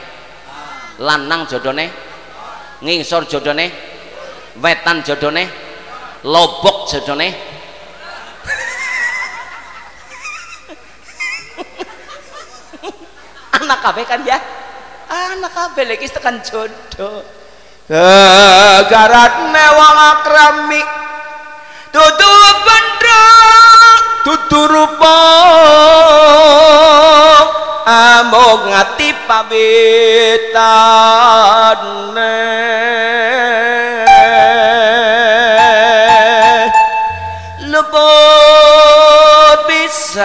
lanang jodone, ngingsor jodone, wetan jodone, lobok jodone. Anak kabeh kan ya, anak kabeh lagi tekan jodoh. Garatne wong akrami dudu bendra dudu rupa amung ngati pawitane lebut pisan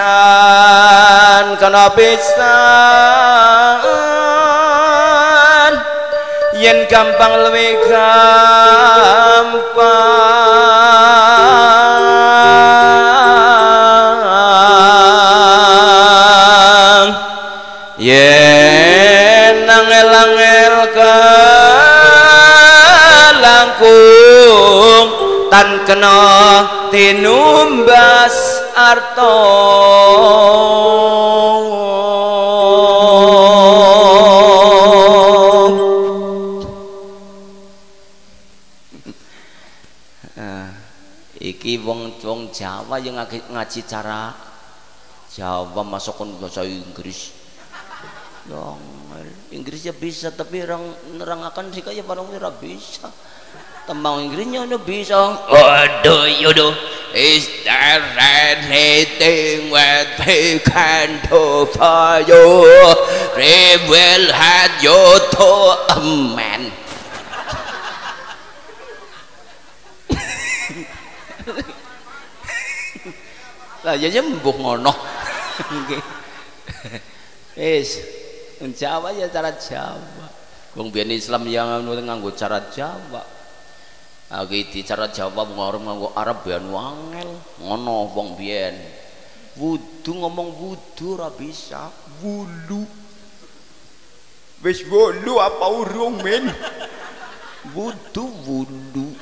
kana pisan yen gampang luwih gampang yen angel-angel langkung tan kena tinumbas arto. Iki wong Jawa yang ngaji cara Jawa masukkan bahasa Inggris. Dong, Inggrisnya bisa tapi nerangkan sih kayak barang ora bisa. Tembang Inggrisnya udah bisa. What do you do? Is there anything that we can do for you? We will have you to a man. Lah ya nyembuh ngono. Wis, Jawa ya cara Jawa. Wong biyen Islam yang nganggo cara Jawa. Iki cara Jawa wong nganggo Arab ya wangel. Ngono wong biyen. Wudu ngomong wudu ora bisa. Wulu. Wis wulu apa urung men? Wudu wulu.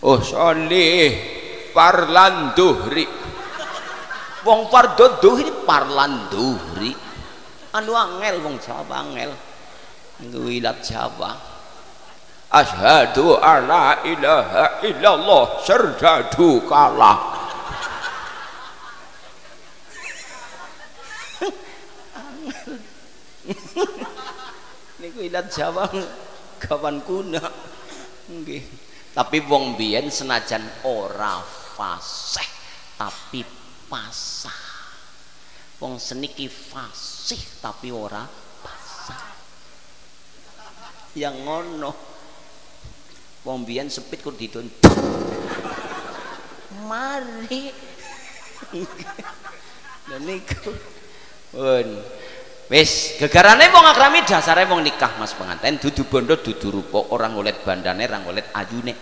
Oh salih parlanduhri. Wong fardhu dhuhri parlanduhri. Anu angel wong Jawa angel. Nggo ilat Jawa. Asyhadu alla ilaha illallah serdadu kalah. Niku ilat Jawa kawan kuna. Nggih. Tapi wong biyen senajan ora fasih tapi pasah. Wong seniki fasih tapi ora pasah. Yang ngono. Wong biyen sepit kok didon. Mari. Lha niku. Wis, gegarane wong akrami dasare wong nikah Mas penganten dudu bondo dudu rupa, ora ngolet bandane, ora ngolet ayune.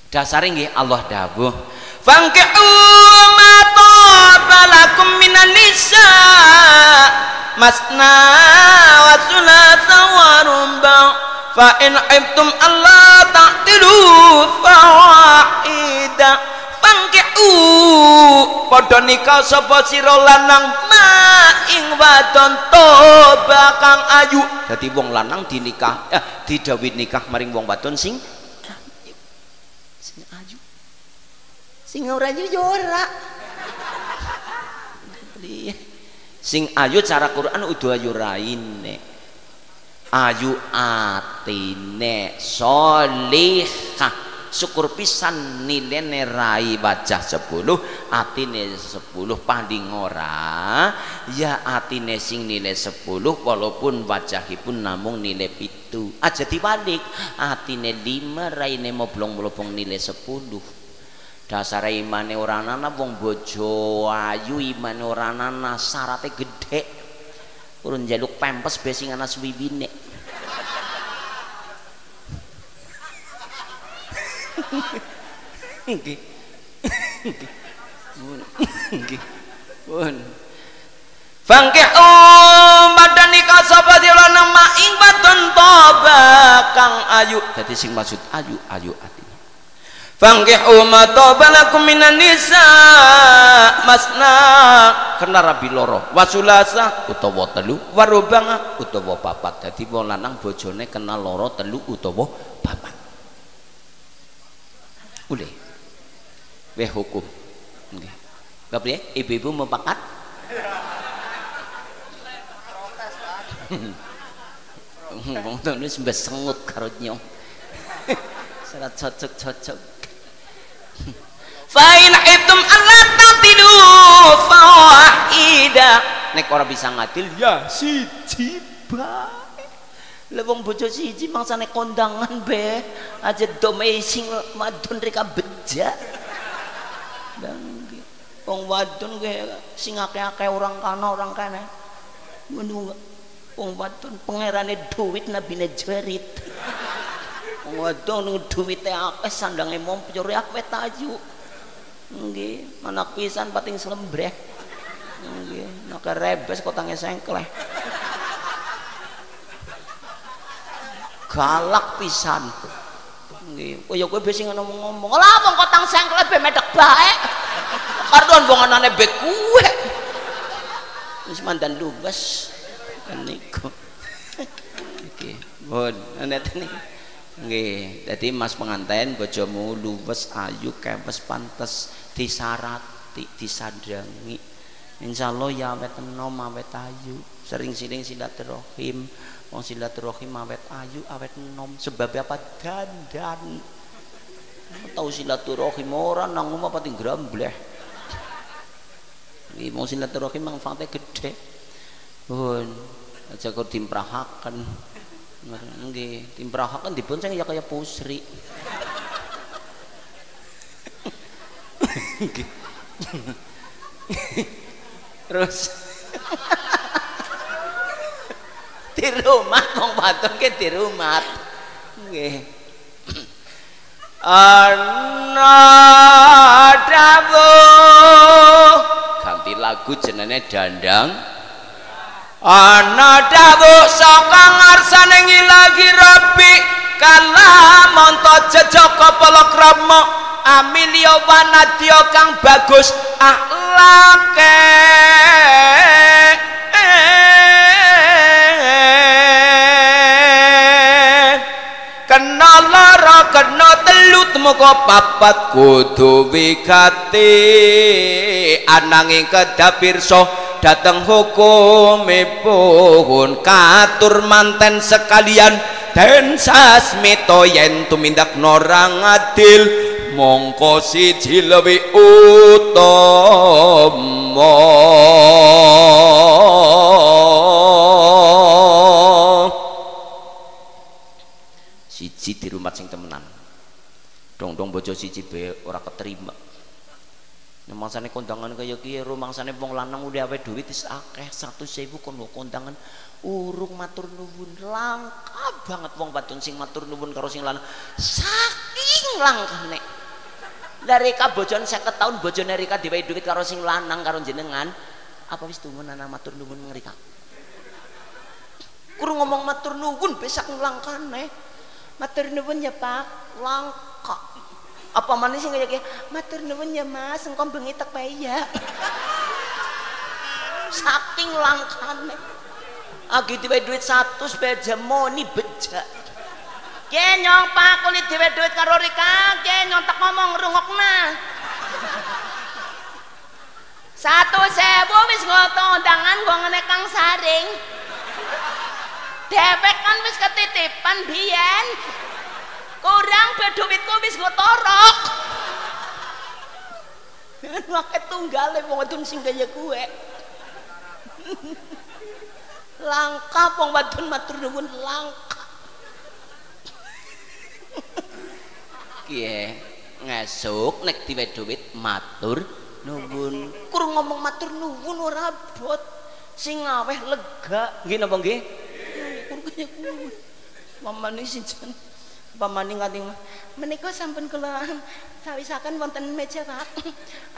Dasare nggih Allah dawuh, "Fanki'u ma tabalakum minan nisa masna wa thulatha wa ruba fa in ibtum alla ta'tilu fa'ida." Fanki'u padha nikah sapa sira lanang ma ing wadon toba kang ayu. Dadi wong lanang dinikah didhawuhi nikah maring wong wadon sing sing ayu sing ora ayu yo ora sing ayu cara Quran udah ayu raine ayu atine sholihah syukur pisan nilene rai wajah 10 atine 10 panding ora ya atine sing nilai 10 walaupun wajahipun namung nilai 7 aja dibalik atine 5 raine moblong-moblong nilai 10 dasar imane ora ana wong bojo ayu imane ora ana syarate gedhe urun njaluk pempes be sing ana suwiwine nggih nggih pun fangkih badan nikah sapa lanang maing baton toba kang ayu dadi sing maksud ayu ati fangkih toba lakum minan nisa masna kena rabi loro wasulasa utawa telu warubanga utawa papat dadi wong lanang bojone kena loro telu utawa papat boleh weh hukum nggih gak boleh ibu-ibu mempakat wong tulis mbes sengut karo nyong salah cocok fa'in ibtum alla tatilu fawahida nek ora bisa ngadil ya siji bae lewong bojo siji mangsane kondangan be aja domei sing wadon reka beja dan wong wadon ge sing akeh-akeh orang kana orang kene ngono wong wadon pangerane duit nabine jerit wong wadon nang duwite akeh sandange mompyor akeh tayu nggih anak pisan pating slembreh nggih nek rebes kotange sengkleh galak pisan nggih kaya kowe sing ngomong lha wong kotang sengkle be medhek bae kardon wong anane be kuwe wis mandan lubes niku iki bon neten nggih dadi mas penganten bojomu luwes ayu kepes pantes disarati disandangi insyaallah ya awet enom awet ayu sering-sering silaturahim wong silaturahim awet ayu awet enom sebab apa dandan tahu silaturahim ora nang omah pati grambleh iki wong silaturahim manfaate gede pun aja kok dimprahaken nggih timprahaken dipun sing ya kaya pusri terus di rumah wong wadon ke di rumah nggih ana dawuh ganti lagu jenenge dandang ana dawuh saka ngarsane ngilangi Rabbi kala monto jejaka palakrama amilya wanadya kang bagus akhlake kena lara kena telu temoko papat kudu wigati ananging kedah pirsa dateng hukumipun katur manten sekalian den sasmita yen tumindak norang adil mongko siji luwih utama siji di rumah sing temenan dong bojo siji be ora keterima mangsane kondangan kaya kiye rumangsane wong lanang udah awe duit wis akeh 100.000 kon kondangan urung matur nuwun langka banget wong wadon sing matur nuwun karo sing lanang saking langkane dari ka bojone 50 tahun bojone Rika diwehi duit karo sing lanang karo jenengan apa wis tumun ana matur nuwun ngrika kurang ngomong matur nuwun besak langkane matur nuwun ya Pak langka apa manis sing kaya matur nuwun ya Mas engko bengi tek bae ya saking langkane agi diwehi duit 100 beja moni bejak Ki nyong Pak kulit dhewe duit karo Rika, ki nyong tak ngomong rungokna. 1.000 wis ngoto undangan gua ngene Kang Saring. Dewek kan wis ketitipan biyen. Kurang be duitku wis nggo torok. Wae tunggale wong wadon sing kaya kuwe. Langka wong wadon matur nuwun langka. Kiye ngesuk nek diwe duit matur nuwun. Kurang ngomong matur nuwun ora abot. Sing aweh lega. Nggih napa nggih? Kurang kaya kuwi. Mamane sinten pamane nganti menika sampun kula sawisaken wonten meja Pak.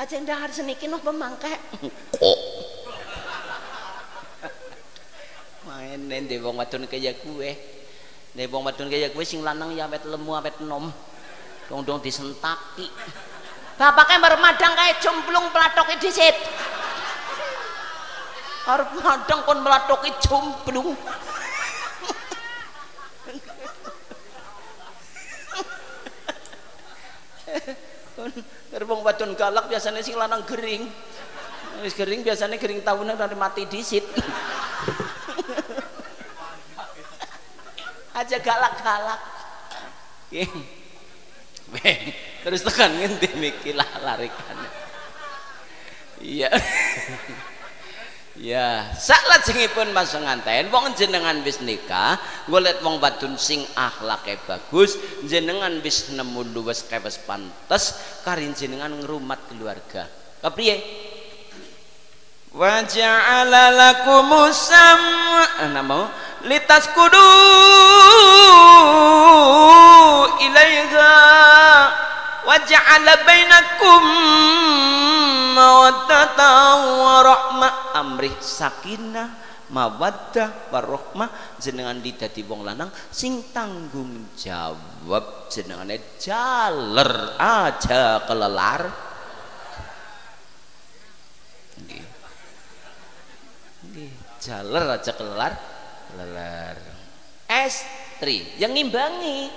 Ajeng dahar seniki napa mangke. Kok main ndek wong wadon kaya kuwe. Nek wong wadon kaya kuwe sing lanang ya awet lemu awet enom. Dong disentaki. Bapake bar madang kae jomplung platoke dhisit. Arep madang kon mlatoki jomplung. Wong wadon galak biasanya sing lanang gering. Wis gering biasanya gering tahunan dari mati dhisit. Aja galak-galak. Terus tekan ngendi miki lah larikan. Iya. Ya, salajengipun mas penganten wong jenengan wis nikah, golek wong wadon sing akhlake bagus, jenengan wis nemu luwes kewes pantes kari jenengan ngrumat keluarga. Kepriye? Wa ja'ala lakumus sam'a mau litaskudu ilaiha wa ja'ala bainakum mawaddatan wa rahmah amrih sakinah mawaddah warahmah jenengan dadi wong lanang sing tanggung jawab jenengane jaler aja kelelar nggih nggih jaler aja kelelar estri yang ngimbangi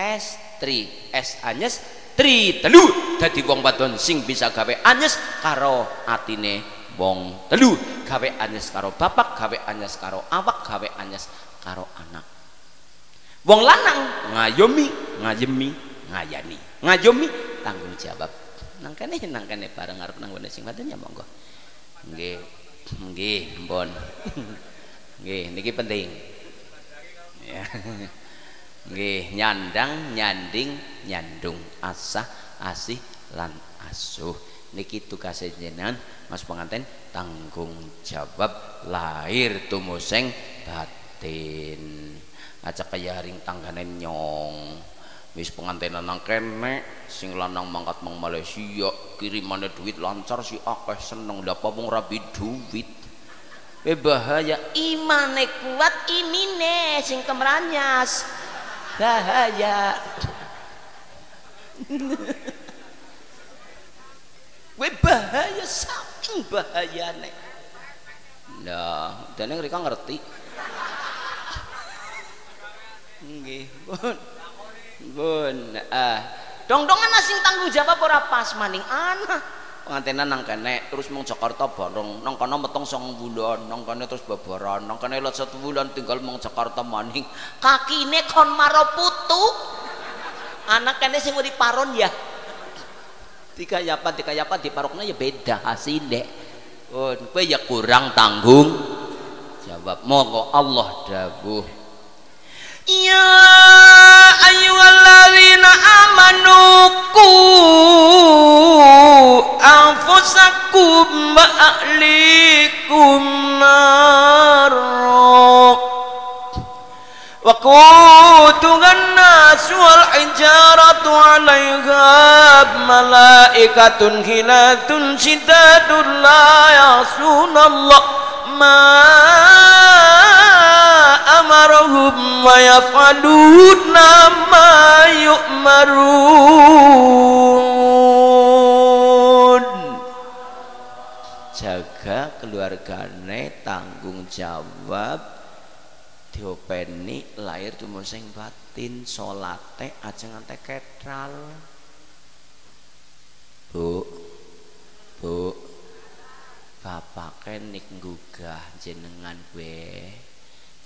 estri es anyes tri telu dadi wong wadon sing bisa gawe anyes karo atine wong telu, gawe anyes karo bapak, gawe anyes karo awak, gawe anyes karo anak. Wong lanang ngayomi, ngayemi, ngayani. Ngayomi tanggung jawab. Nang kene bareng arep nang ngene sing wadon ya monggo. Nggih. Nggih, mpun. Nggih, niki penting. Ya. Nggih, nyandang, nyanding, nyandung, asah, asih lan asuh. Niki tugasé jenengan Mas penganten tanggung jawab lahir tumuseng batin. Aja kaya ring tanggane nyong. Wis pengantenan nang kene sing lanang mangkat mang Malaysia, kirimane duit lancar si akeh seneng. Lha apa wong rabi duit. Bahaya imane kuat imine sing kemranyas. Bahaya. Gue bahaya saking bahayane. Nah, dene mereka ngerti. Nggih, Bun. Bun, Dong-dongan sing tanggung jawab ora pas maning ana. Pengantenan nang kene terus mung Jakarta bareng. Nang kono metong 2 bulan, nang kene terus babaran. Nang kene lot 1 bulan tinggal mung Jakarta maning. Kakine kon maro putu. Anak kene sing urip paron ya. Tiga yapan di paroknya ya beda hasilnya. Oh, kowe ya kurang tanggung jawab. Monggo Allah dawuh. Ya ayyuhalladzina amanu qu anfusakum wa ahlikum nar wa quduhan nas wal hijaratu 'alaiha malaikatun hilatun shidadun la yasunallah ma amarahum wa yaf'aluna ma yu'marun. Jaga keluargane tanggung jawab diopeni lahir cuma sing batin salate aja ngantek ketral. Bu bapake nik nggugah jenengan gue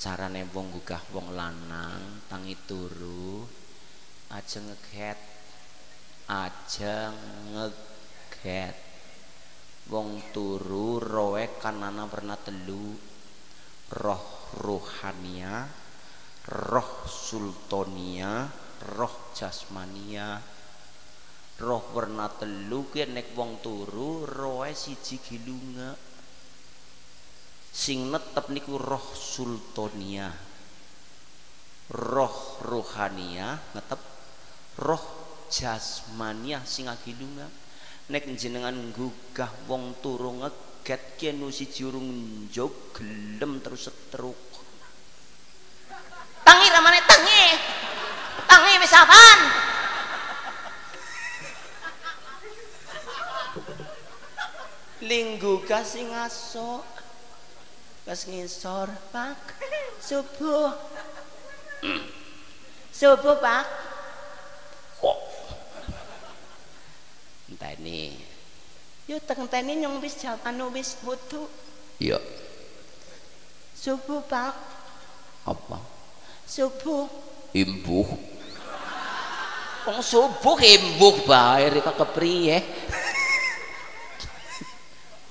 carane wong nggugah wong lanang tangi turu aja ngeget wong turu roe kanana pernah telu roh ruhania roh sultania roh jasmania. Roh warna telu ki nek wong turu roe siji gilunga sing netep niku roh sultania roh ruhania netep roh jasmania sing agilunga. Nek jenengan nggugah wong turu ngeget ki anu siji urung njog gelem terus setruk tangi ramane tangi wis apaan linggu kasih ngaso pas ngisor pak subuh pak kok enteni yo tengteni nyong wis anu wis wudu iya subuh pak apa subuh imbuh wong subuh imbuh bae rek kepriye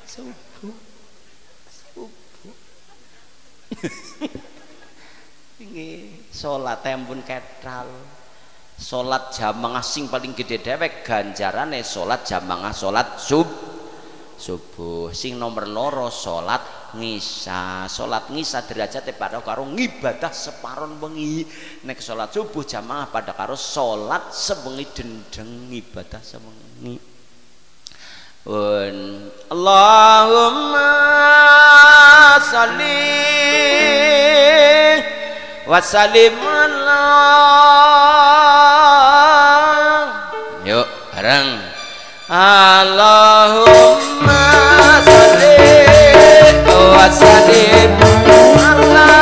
subuh ini sholat ampun ketral sholat jamaah sing paling gede dewek ganjarane sholat jamaah sholat subuh sing nomor loro sholat ngisa derajatnya pada karo ngibadah separon bengi nek sholat subuh jamaah pada karo sholat sebengi dendeng ibadah sebengi. Allahumma salli wa sallim ala yuk bareng Allahumma salli wa sallim ala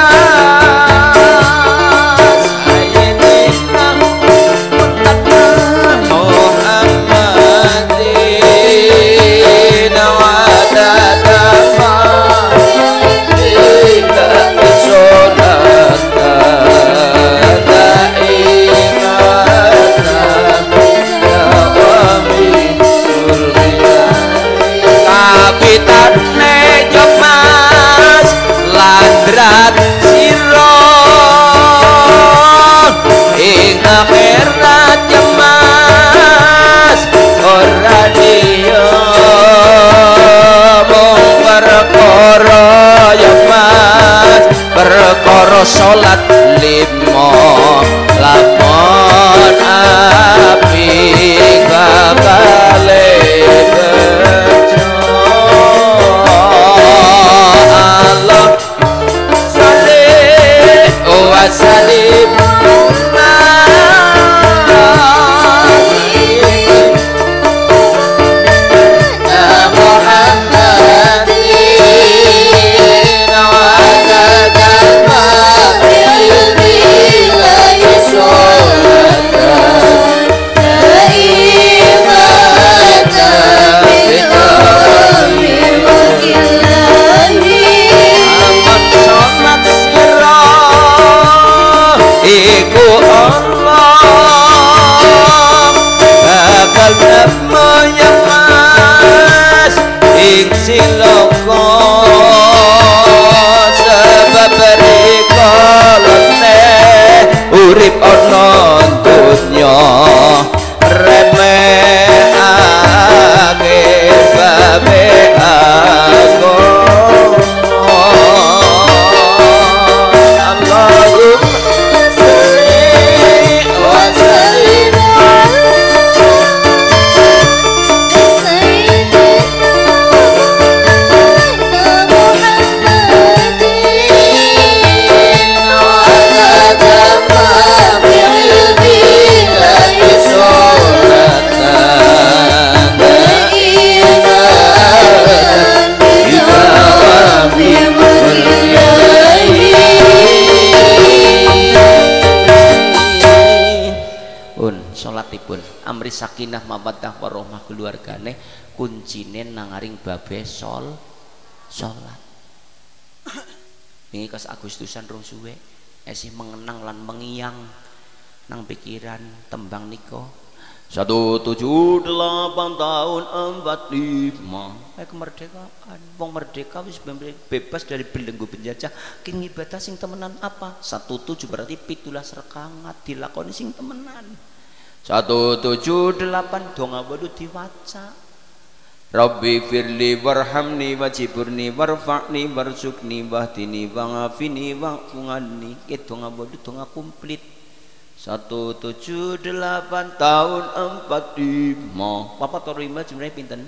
sakinah mawaddah warahmah keluargane kuncine nang aring babe salat. Ini kas Agustusan rong suwe esih mengenang lan mengiang nang pikiran tembang niko 178 tahun 45 kemerdekaan. Wong merdeka wis bebas dari belenggu penjajah. Ki ibadah sing temenan apa? 17 berarti 17 rekangat dilakoni sing temenan. 178 donga kudu diwaca. Rabbi firli warhamni wajiburni warfa'ni warzukni wahdini wa'afini wa'fu'anni. Ki donga kudu donga komplit. 178 tahun 45. Papa torima jumlahe pinten?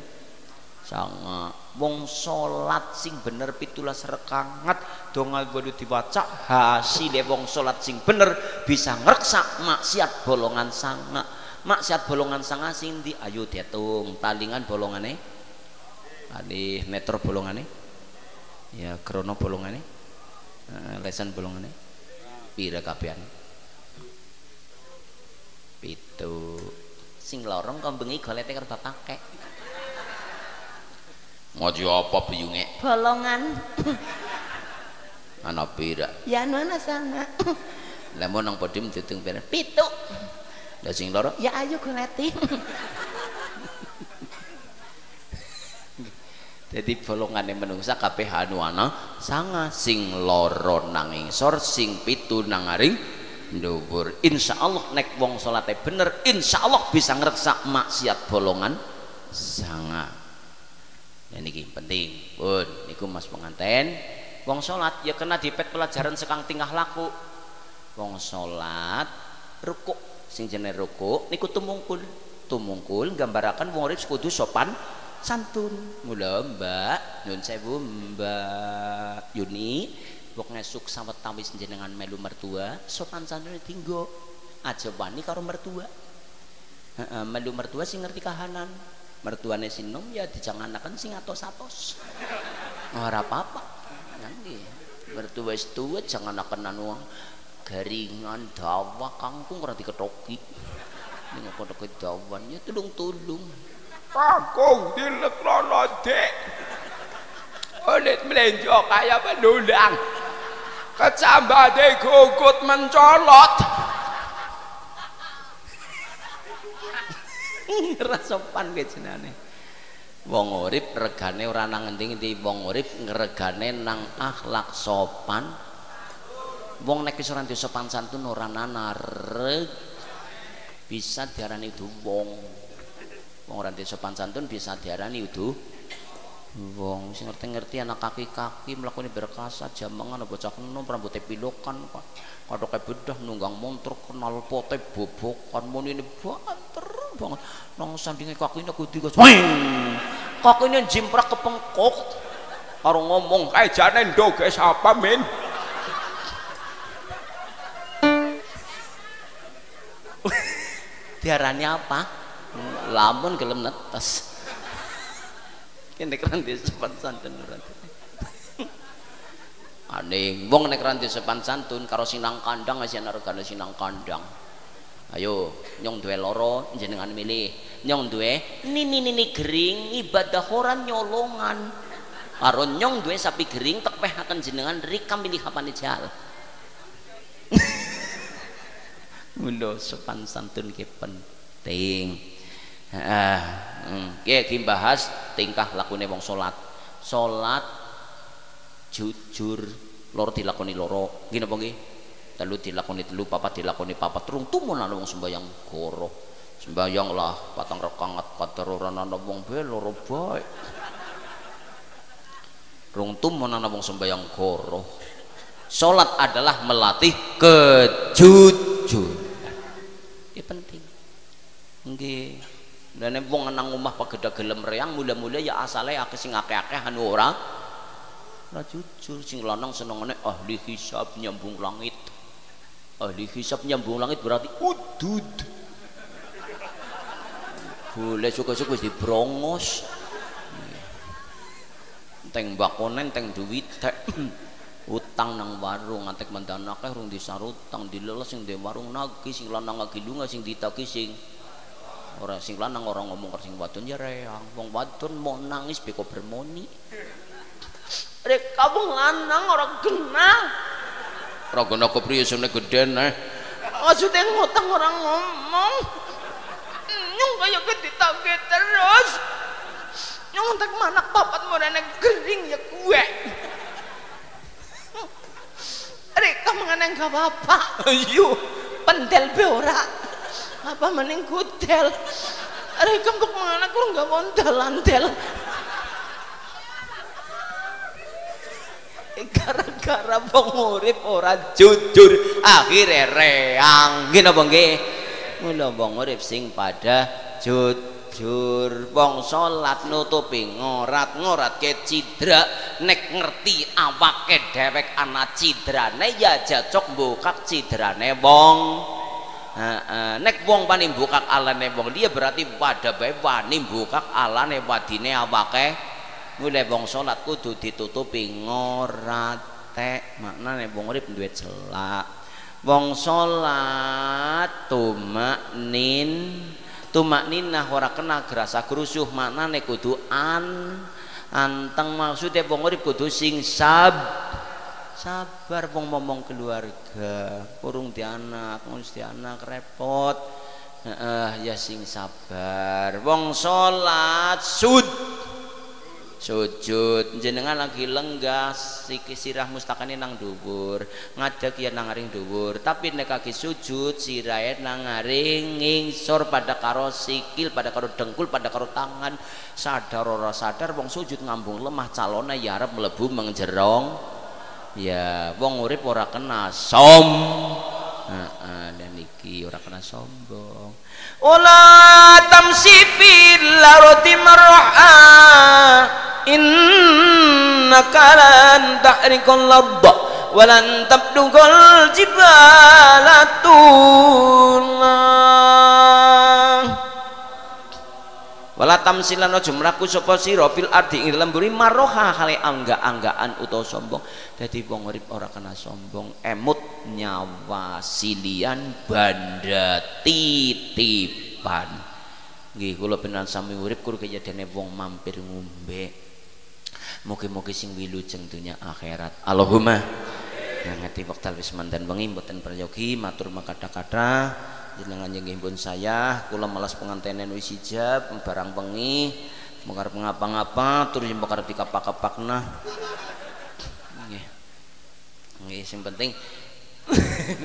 Sanga. Wong salat sing bener 17 rekangat donga kudu diwaca, hasile wong salat sing bener bisa ngreksak maksiat bolongan sanga. Maksiat bolongan sanga sing ndi? Ayo diitung talingan bolongane. Ali meter bolongane. Ya krono bolongane. Lesan bolongane. Pira kabehane? Pitu. Sing lorong kok bengi golete karo bapake. Mojo apa biyunge? Bolongan. Ana pira? Ya ana sana. Lah mau nang podium ditung pira? Pitu. Lah sing loro? Ya ayo goleti. Jadi bolongane menungsa kabeh anu ana sanga sing loro nang ngisor sing pitu nang aring ndhuwur. Insyaallah nek wong salate bener insyaallah bisa ngreksak maksiat bolongan sanga. Nah niki penting pun niku Mas penganten wong salat ya kena dipet pelajaran sekang tingkah laku. Wong salat rukuk sing jenenge rukuk niku tumungkul gambarkan wong urip kudu sopan santun. Mula Mbak nyun sewu Mbak Yuni wong ngesuk sawetawis jenengan melu mertua sopan santune dinggo aja wani karo mertua. Melu mertua sing ngerti kahanan. Mertuane sinom ya dijanganaken sing atos-atos. Ora apa-apa. Nangge. Mertua wis tuwa janganaken anu garingan dawa kangkung ora diketoki. Ning kok dawan ya tulung-tulung. Kangkung dilekrono Dik. Olet melenjo kaya pendulang. Kecambate gugut mencolot. Ora sopan ge jenenge. Wong urip regane ora nang endi-endi, wong urip ngregane nang akhlak sopan. Wong nek wis ora sopan santun ora nanar bisa diarani udu wong. Wong ora sopan santun bisa diarani udu wong sing ngerti-ngerti anak kaki-kaki mlakune berkasa jamangan bocah enom rambute pilokan Pak kadoke bedah nunggang montor kenal pote bobokan munine banter banget nang sandinge kakine kudu kakine jimprak kepengkok karo ngomong kae jane ndoge sapa men. Diarani apa? Lamun gelem netes. Nek ranti sopan santun aneh wong nek ranti sopan santun karo sinang kandang asih ana regane sinang kandang. Ayo nyong duwe loro jenengan milih nyong duwe nini gering ibadah ora nyolongan karo nyong duwe sapi gering tekpehaken jenengan rika milih apane jal. Mulo sopan santun ki penting. Ki bahas tingkah lakune wong salat. Salat jujur loro dilakoni loro. Nggih napa nggih? Telu dilakoni telu, papat dilakoni papat. Rung tumun ana wong sembayang goro. Sembayang lah patang rakaat kader ora ana wong bae loro bae. Rung tumun ana wong sembayang goro. Salat adalah melatih kejujuran. Ini penting. Nggih. Dan wong nang omah pageda gelem reang mula-mula ya asale akeh sing akeh-akeh anu ora jujur. Sing lanang senengane ahli hisab nyambung langit. Ahli hisab nyambung langit berarti udud. Boleh suka-suka wis dibrongos. Teng bakonen teng duwit utang nang warung antek mandan akeh rung disarutang dileles sing ndek warung nagih sing lanang lagi lunga sing ditagih sing Ora sing lanang ora ngomong karo sing wadon ya reang. Wong wadon mau nangis beko bermoni. Rek kamu lanang ora genah. Ora kena kepriye sune gedhen Maksudnya ngutang orang ngomong. Nyong kaya ditagih terus. Nyong tak manak papat morane gering ya gue. Rek kamu nganeng gak apa-apa. ayo Pendel be ora. Apa mending kudel. Rek kamu mana kurang gak mondel-andel. Gara-gara wong urip ora jujur akhire reang nggih napa nggih mula wong urip sing pada jujur wong salat nutupi ngorat-ngoratke cidra nek ngerti awake dhewek ana cidrane ya jacok mbukak cidrane wong nek wong wani mbukak alane wong dia berarti pada bae wani mbukak alane wadine awake mulai wong salat kudu ditutupi ngorate maknane wong urip duwe celak wong salat tumakninah ora kena gerasa gerusuh maknane kudu anteng maksudnya wong urip kudu sing sabar wong ngomong keluarga kurung di anak mesti anak repot ya sing sabar wong salat sujud jenengan lagi lenggah sirah mustakane nang dhuwur ngadeg ya nang ngaring dhuwur tapi nek kaki sujud sirahe nang ngaring ngisor pada karo sikil pada karo dengkul pada karo tangan sadar ora sadar wong sujud ngambung lemah calone ya arep mlebu mengjerong ya wong urip ora kena dan iki ora kena sombong Ola tamsi fil ardi marha innaka lan tahriqal ardh wa lan tablughal jibala tulah wala tamsilan aja mlaku sapa sira fil ardi ing dalem buri maroha hale angga-anggaan utawa sombong dadi wong urip ora kena sombong emut nyawa silian banda titipan nggih kula penan sami urip kur kejadiane wong mampir ngombe mugi-mugi sing wilujeng dunya akhirat Allahumma ngati wekdal wis manten wengi mboten prayogi matur makata-kata jenengan nggih pun saya kula malas pengantenen wis hijab barang wengi mengarep ngapa-ngapa tur yen arep dikapak-kapakna nggih nggih sing penting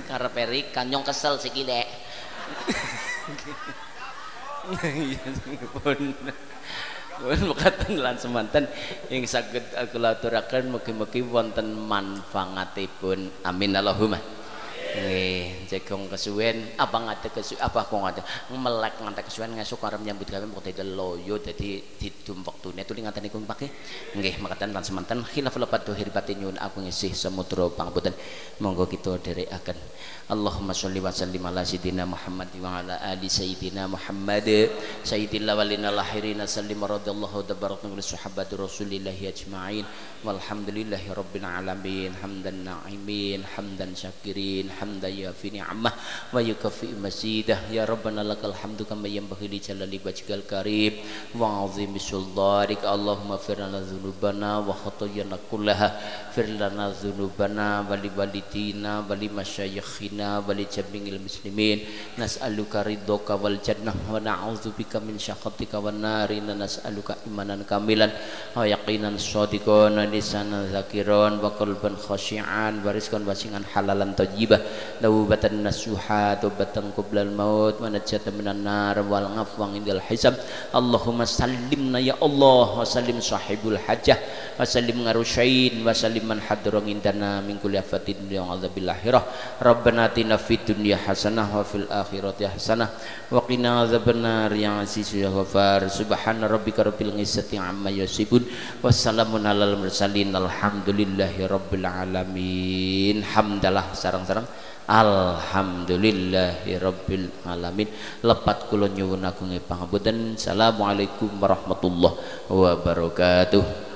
karep erik kanyong kesel sikile pun mekaten lan semanten ing saged kula aturaken mugi-mugi wonten manfaatipun amin Allahumma nggih jegong kesuwen apa ngadeg kesuwen apa kok ngadeg melek ngantek kesuwen ngesuk arep nyambut gawe kok dadi loyo dadi didum wektune tuli ngaten niku pake nggih mekaten lan semanten khilaful fadhir batin nyuwun aku ngisih samudra pangapunten monggo kita dherekaken Allahumma sholli wa sallim ala sayyidina Muhammad wa ala ali sayyidina Muhammad sayyidil awwalina lahirin sallim radhiyallahu tabaraka wa sahabati rasulillah ajma'in walhamdulillahi rabbil alamin hamdan na'imin hamdan syakirin hamdan yafi ni'mah wa yukafi masidah ya rabbana lakal hamdu kama yanbaghi li jalali wajhikal karim wa 'azimi sultanik Allahumma fir lana dzunubana wa khatayana kullaha fir lana dzunubana wa li walidina wa li masyayikhina wa li jami'il muslimin nas'aluka ridhoka wal jannah wa na'udzubika min syakhatika wan nari nas'aluka imanan kamilan wa yaqinan shadiqan lisanan zakiran wa qalban khashi'an wa rizqan wasi'an halalan thayyibah tawbatan nasuha tawbatan qoblal maut wa najatan minan nar wal ngafwan indal hisab Allahumma sallimna ya Allah wa sallim sahibul hajah wa sallim ngarusyain wa sallim man hadra indana min kulli afatin wa adzabil akhirah rabbana atina fid dunya hasanah wa fil akhirati hasanah wa qina adzabannar ya aziz ya ghafar subhana rabbika rabbil izzati amma yasifun wassalamun alal mursalin alhamdulillahi rabbil alamin hamdalah sareng-sareng alhamdulillahi rabbil alamin lepat kula nyuwun agung pangapunten assalamualaikum warahmatullahi wabarakatuh.